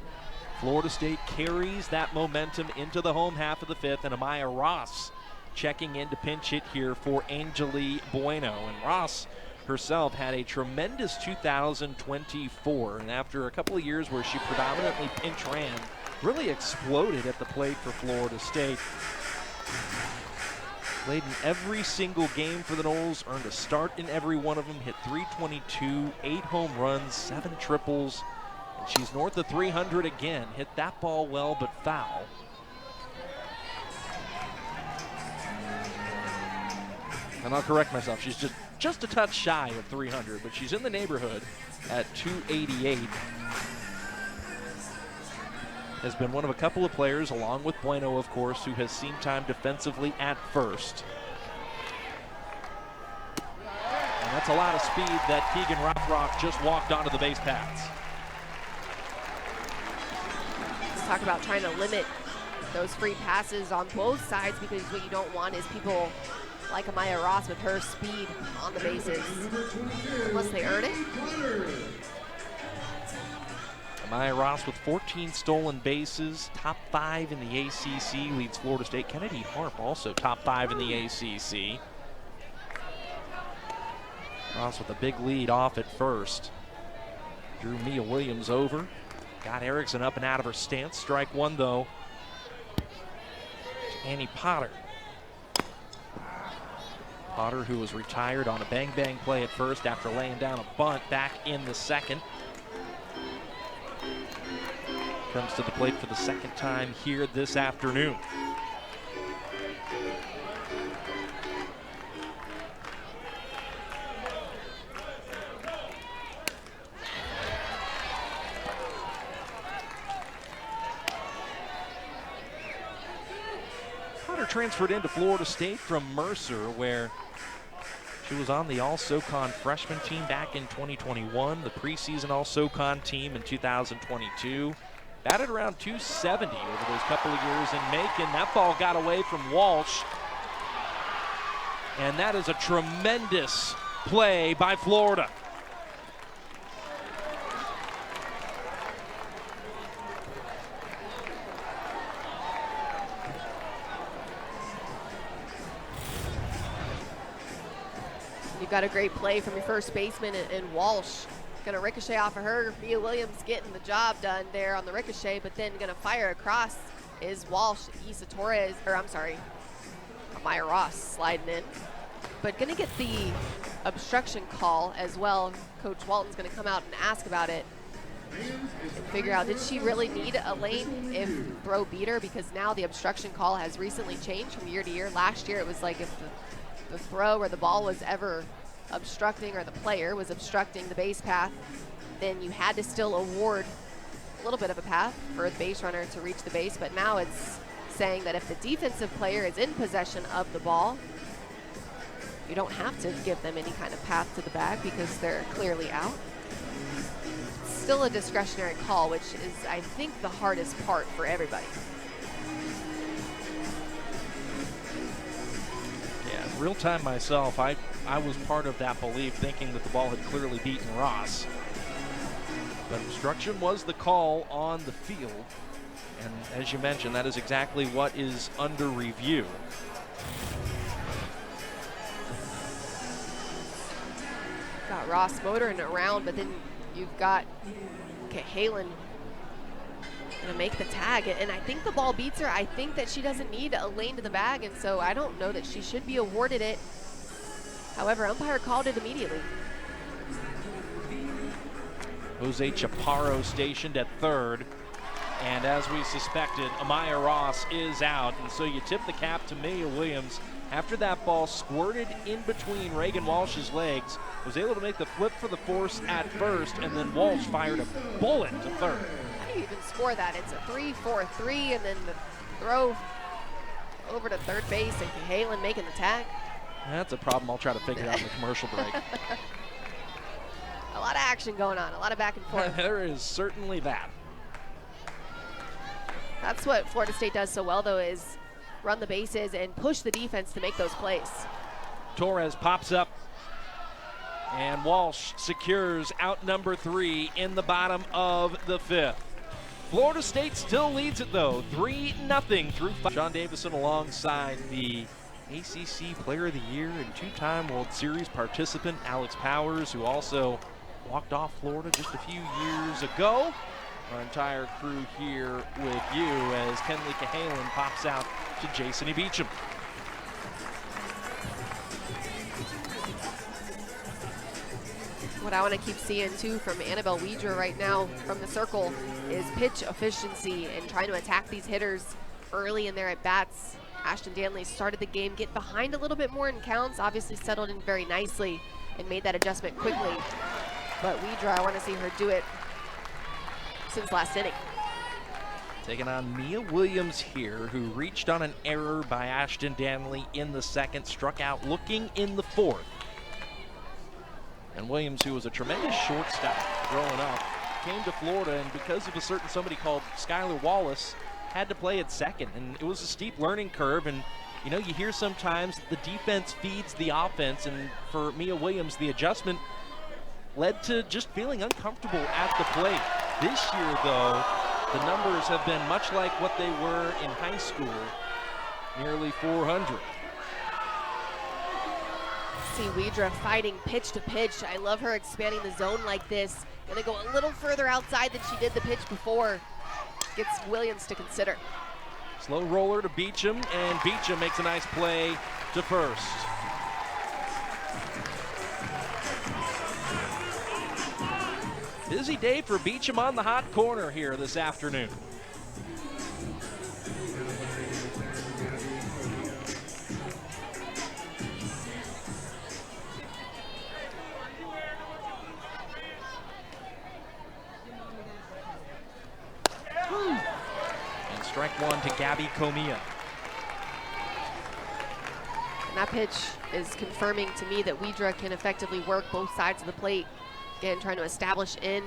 Florida State carries that momentum into the home half of the 5th, and Amaya Ross checking in to pinch hit here for Angeli Bueno. And Ross herself had a tremendous 2024, and after a couple of years where she predominantly pinch ran, really exploded at the plate for Florida State. Played in every single game for the Noles, earned a start in every one of them, hit .322, 8 home runs, 7 triples, and she's north of 300 again. Hit that ball well, but foul. And I'll correct myself, she's just a touch shy of 300, but she's in the neighborhood at 288. Has been one of a couple of players, along with Bueno, of course, who has seen time defensively at first. And that's a lot of speed that Keegan Rothrock just walked onto the base paths. Let's talk about trying to limit those free passes on both sides, because what you don't want is people like Amaya Ross with her speed on the bases, unless they earn it. Amaya Ross with 14 stolen bases, top 5 in the ACC, leads Florida State. Kennedy Harp also top 5 in the ACC. Ross with a big lead off at first. Drew Mia Williams over. Got Erickson up and out of her stance. Strike 1 though. To Annie Potter. Potter, who was retired on a bang-bang play at first after laying down a bunt back in the 2nd. Comes to the plate for the 2nd time here this afternoon. Potter transferred into Florida State from Mercer, where she was on the All-SoCon freshman team back in 2021, the preseason All-SoCon team in 2022. Batted around 270 over those couple of years in Macon. That ball got away from Walsh. And that is a tremendous play by Florida. You got a great play from your first baseman in Walsh. Gonna ricochet off of her. Mia Williams getting the job done there on the ricochet, but then gonna fire across is Walsh. Issa Torres, or I'm sorry, Amaya Ross sliding in. But gonna get the obstruction call as well. Coach Walton's gonna come out and ask about it and figure out, did she really need a lane if throw beat her? Because now the obstruction call has recently changed from year to year. Last year it was like if the throw or the ball was ever obstructing, or the player was obstructing the base path, then you had to still award a little bit of a path for the base runner to reach the base. But now it's saying that if the defensive player is in possession of the ball, you don't have to give them any kind of path to the bag because they're clearly out. It's still a discretionary call, which is, I think, the hardest part for everybody. Yeah, real time myself, I was part of that belief, thinking that the ball had clearly beaten Ross. But obstruction was the call on the field. And as you mentioned, that is exactly what is under review. Got Ross motoring around, but then you've got Cahalan gonna make the tag, and I think the ball beats her. I think that she doesn't need a lane to the bag, and so I don't know that she should be awarded it. However, umpire called it immediately. Jose Chaparro stationed at third. And as we suspected, Amaya Ross is out. And so you tip the cap to Mia Williams. After that ball squirted in between Reagan Walsh's legs, was able to make the flip for the force at first, and then Walsh fired a bullet to third. How do you even score that? It's a 3-4-3, and then the throw over to third base, and Cahalan making the tag. That's a problem I'll try to figure out in the commercial break. A lot of action going on, a lot of back and forth. There is certainly that. That's what Florida State does so well, though, is run the bases and push the defense to make those plays. Torres pops up, and Walsh secures out number 3 in the bottom of the 5th. Florida State still leads it, though, 3-0 through 5. Sean Davison alongside the ACC Player of the Year and 2-time World Series participant Alex Powers, who also walked off Florida just a few years ago. Our entire crew here with you as Kenley Cahalan pops out to Jason Beecham. What I want to keep seeing, too, from Annabelle Weidra right now from the circle is pitch efficiency and trying to attack these hitters early in their at-bats. Ashton Danley started the game, get behind a little bit more in counts, obviously settled in very nicely and made that adjustment quickly. But Weidra, I want to see her do it since last inning. Taking on Mia Williams here, who reached on an error by Ashton Danley in the 2nd, struck out looking in the 4th. And Williams, who was a tremendous shortstop growing up, came to Florida, and because of a certain somebody called Skylar Wallace, had to play at 2nd. And it was a steep learning curve, and you know, you hear sometimes the defense feeds the offense, and for Mia Williams, the adjustment led to just feeling uncomfortable at the plate. This year, though, the numbers have been much like what they were in high school, nearly 400. See Weidra fighting pitch to pitch. I love her expanding the zone like this. Gonna go a little further outside than she did the pitch before. Gets Williams to consider. Slow roller to Beecham, and Beecham makes a nice play to first. Busy day for Beecham on the hot corner here this afternoon. And strike 1 to Gabby Comia. And that pitch is confirming to me that Weidra can effectively work both sides of the plate. Again, trying to establish in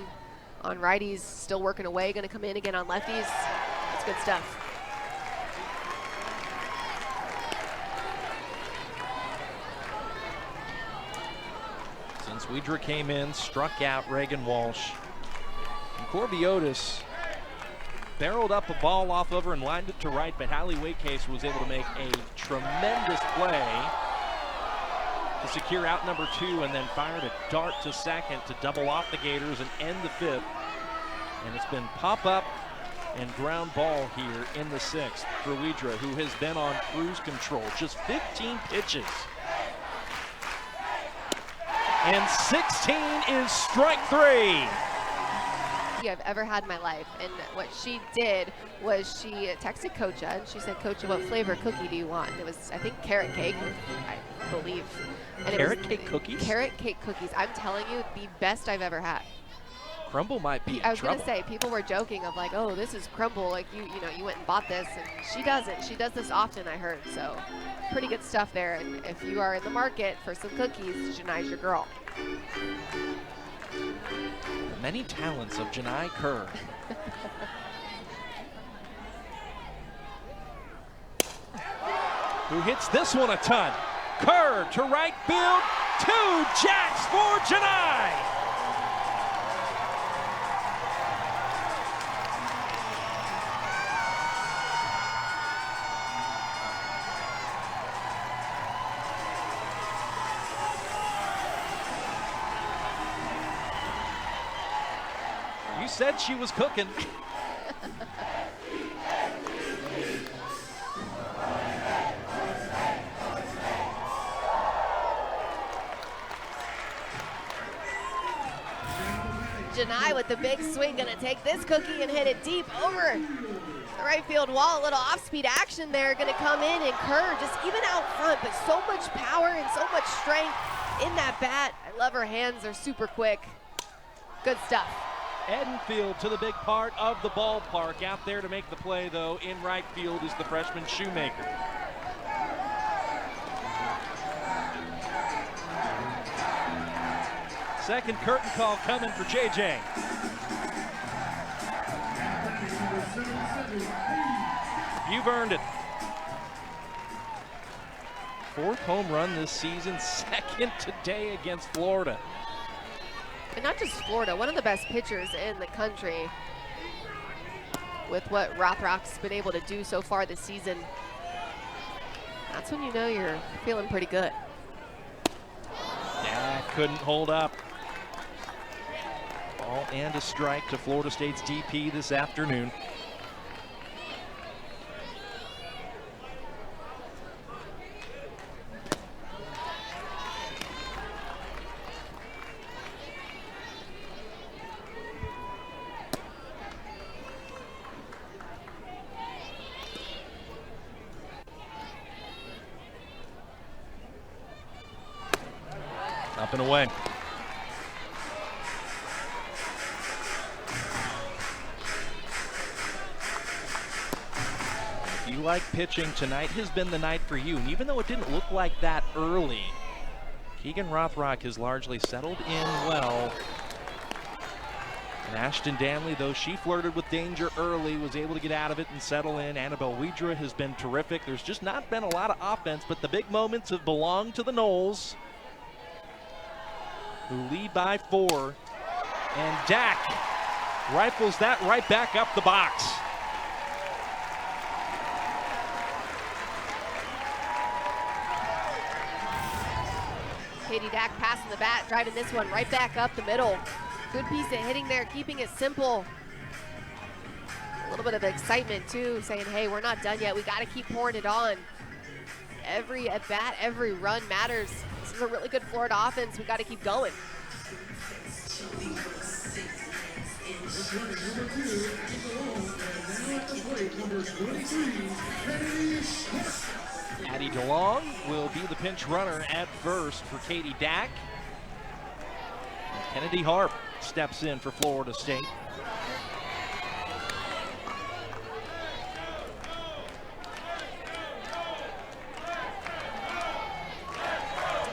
on righties, still working away, gonna come in again on lefties. That's good stuff. As Weidra came in, struck out Reagan Walsh. And Corviotis barreled up a ball off of her and lined it to right, but Hallie Waitcase was able to make a tremendous play to secure out number 2 and then fired a dart to second to double off the Gators and end the 5th. And it's been pop-up and ground ball here in the 6th for Weidra, who has been on cruise control. Just 15 pitches. And 16 is strike 3. I've ever had in my life, and what she did was she texted Coach and she said, "Coach, what flavor cookie do you want?" And it was, I think, carrot cake, I believe. And Carrot cake cookies? Carrot cake cookies. I'm telling you, the best I've ever had. Crumble might be in I was trouble. gonna say, people were joking of like, "Oh, this is Crumble, like you know, you went and bought this," and she doesn't. She does this often, I heard. So, pretty good stuff there. And if you are in the market for some cookies, Janai's your girl. Many talents of Janai Kerr. Who hits this one a ton. Kerr to right field. 2 jacks for Janai. You said she was cooking. Janai with the big swing, gonna take this cookie and hit it deep over the right field wall. A little off-speed action there, gonna come in, and Kerr just even out front, but so much power and so much strength in that bat. I love her hands, they're super quick. Good stuff. Edenfield to the big part of the ballpark. Out there to make the play, though, in right field is the freshman Shoemaker. Second curtain call coming for JJ. You've earned it. 4th home run this season, 2nd today against Florida. And not just Florida, one of the best pitchers in the country with what Rothrock's been able to do so far this season. That's when you know you're feeling pretty good. Yeah, couldn't hold up. Ball and a strike to Florida State's DP this afternoon. Up and away. If you like pitching, tonight has been the night for you. And even though it didn't look like that early, Keegan Rothrock has largely settled in well. And Ashton Danley, though she flirted with danger early, was able to get out of it and settle in. Annabelle Weidra has been terrific. There's just not been a lot of offense, but the big moments have belonged to the Noles, who lead by 4. And Dak rifles that right back up the box. Katie Dak passing the bat, driving this one right back up the middle. Good piece of hitting there, keeping it simple. A little bit of excitement too, saying, hey, we're not done yet. We got to keep pouring it on. Every at bat, every run matters. This is a really good Florida offense. We got to keep going. Addie DeLong will be the pinch runner at first for Katie Dak. And Kennedy Harp steps in for Florida State.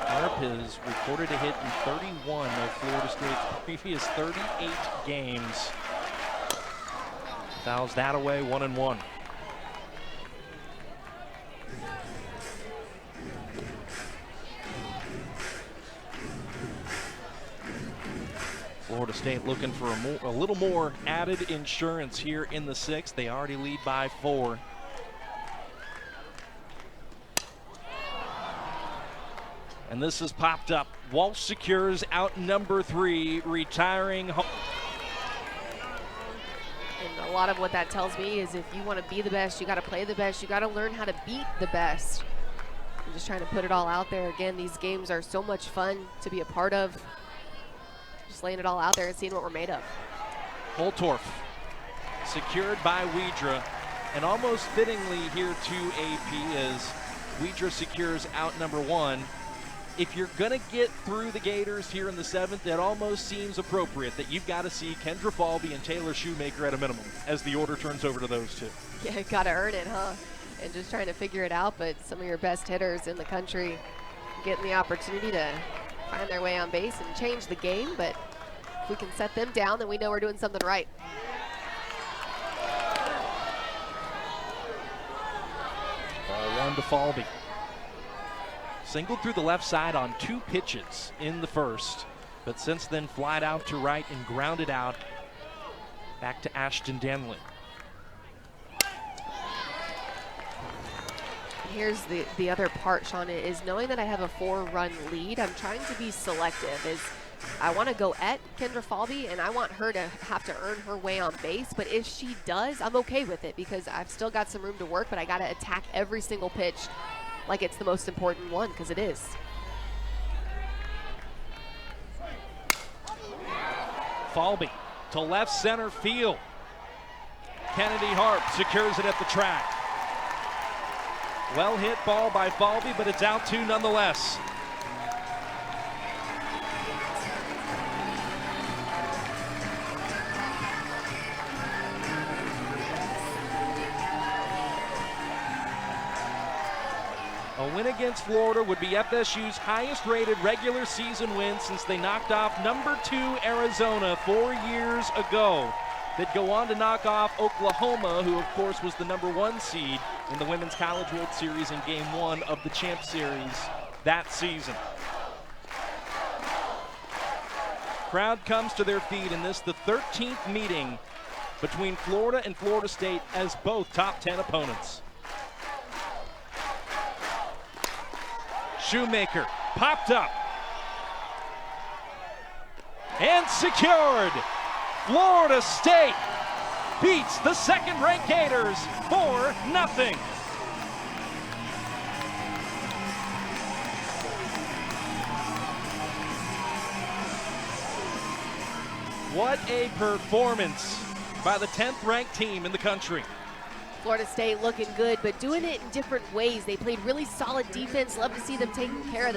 Harp has recorded a hit in 31 of Florida State's previous 38 games. Fouls that away, 1-1. Florida State looking for a little more added insurance here in the sixth. They already lead by 4. And this is popped up. Walsh secures out number 3, retiring home. And a lot of what that tells me is if you want to be the best, you got to play the best. You got to learn how to beat the best. I'm just trying to put it all out there. Again, these games are so much fun to be a part of. Just laying it all out there and seeing what we're made of. Holtorf secured by Widra, and almost fittingly here to AP as Widra secures out number 1. If you're going to get through the Gators here in the 7th, it almost seems appropriate that you've got to see Kendra Falby and Taylor Shoemaker at a minimum as the order turns over to those two. Yeah, got to earn it, huh? And just trying to figure it out, but some of your best hitters in the country getting the opportunity to find their way on base and change the game, but if we can set them down, then we know we're doing something right. Ball 1 to Falby. Singled through the left side on 2 pitches in the first, but since then flied out to right and grounded out back to Ashton Danley. Here's the other part, Shauna, is knowing that I have a 4-run lead, I'm trying to be selective. I want to go at Kendra Falby, and I want her to have to earn her way on base, but if she does, I'm okay with it because I've still got some room to work, but I got to attack every single pitch like it's the most important one, because it is. Falby to left center field. Kennedy Harp secures it at the track. Well hit ball by Falby, but it's out 2 nonetheless. A win against Florida would be FSU's highest-rated regular season win since they knocked off number 2 Arizona 4 years ago. They'd go on to knock off Oklahoma, who of course was the number 1 seed in the Women's College World Series in Game 1 of the Champ Series that season. Crowd comes to their feet in this, the 13th meeting between Florida and Florida State as both top 10 opponents. Shoemaker popped up and secured. Florida State beats the second-ranked Gators 4-0. What a performance by the 10th-ranked team in the country. Florida State looking good, but doing it in different ways. They played really solid defense. Love to see them taking care of the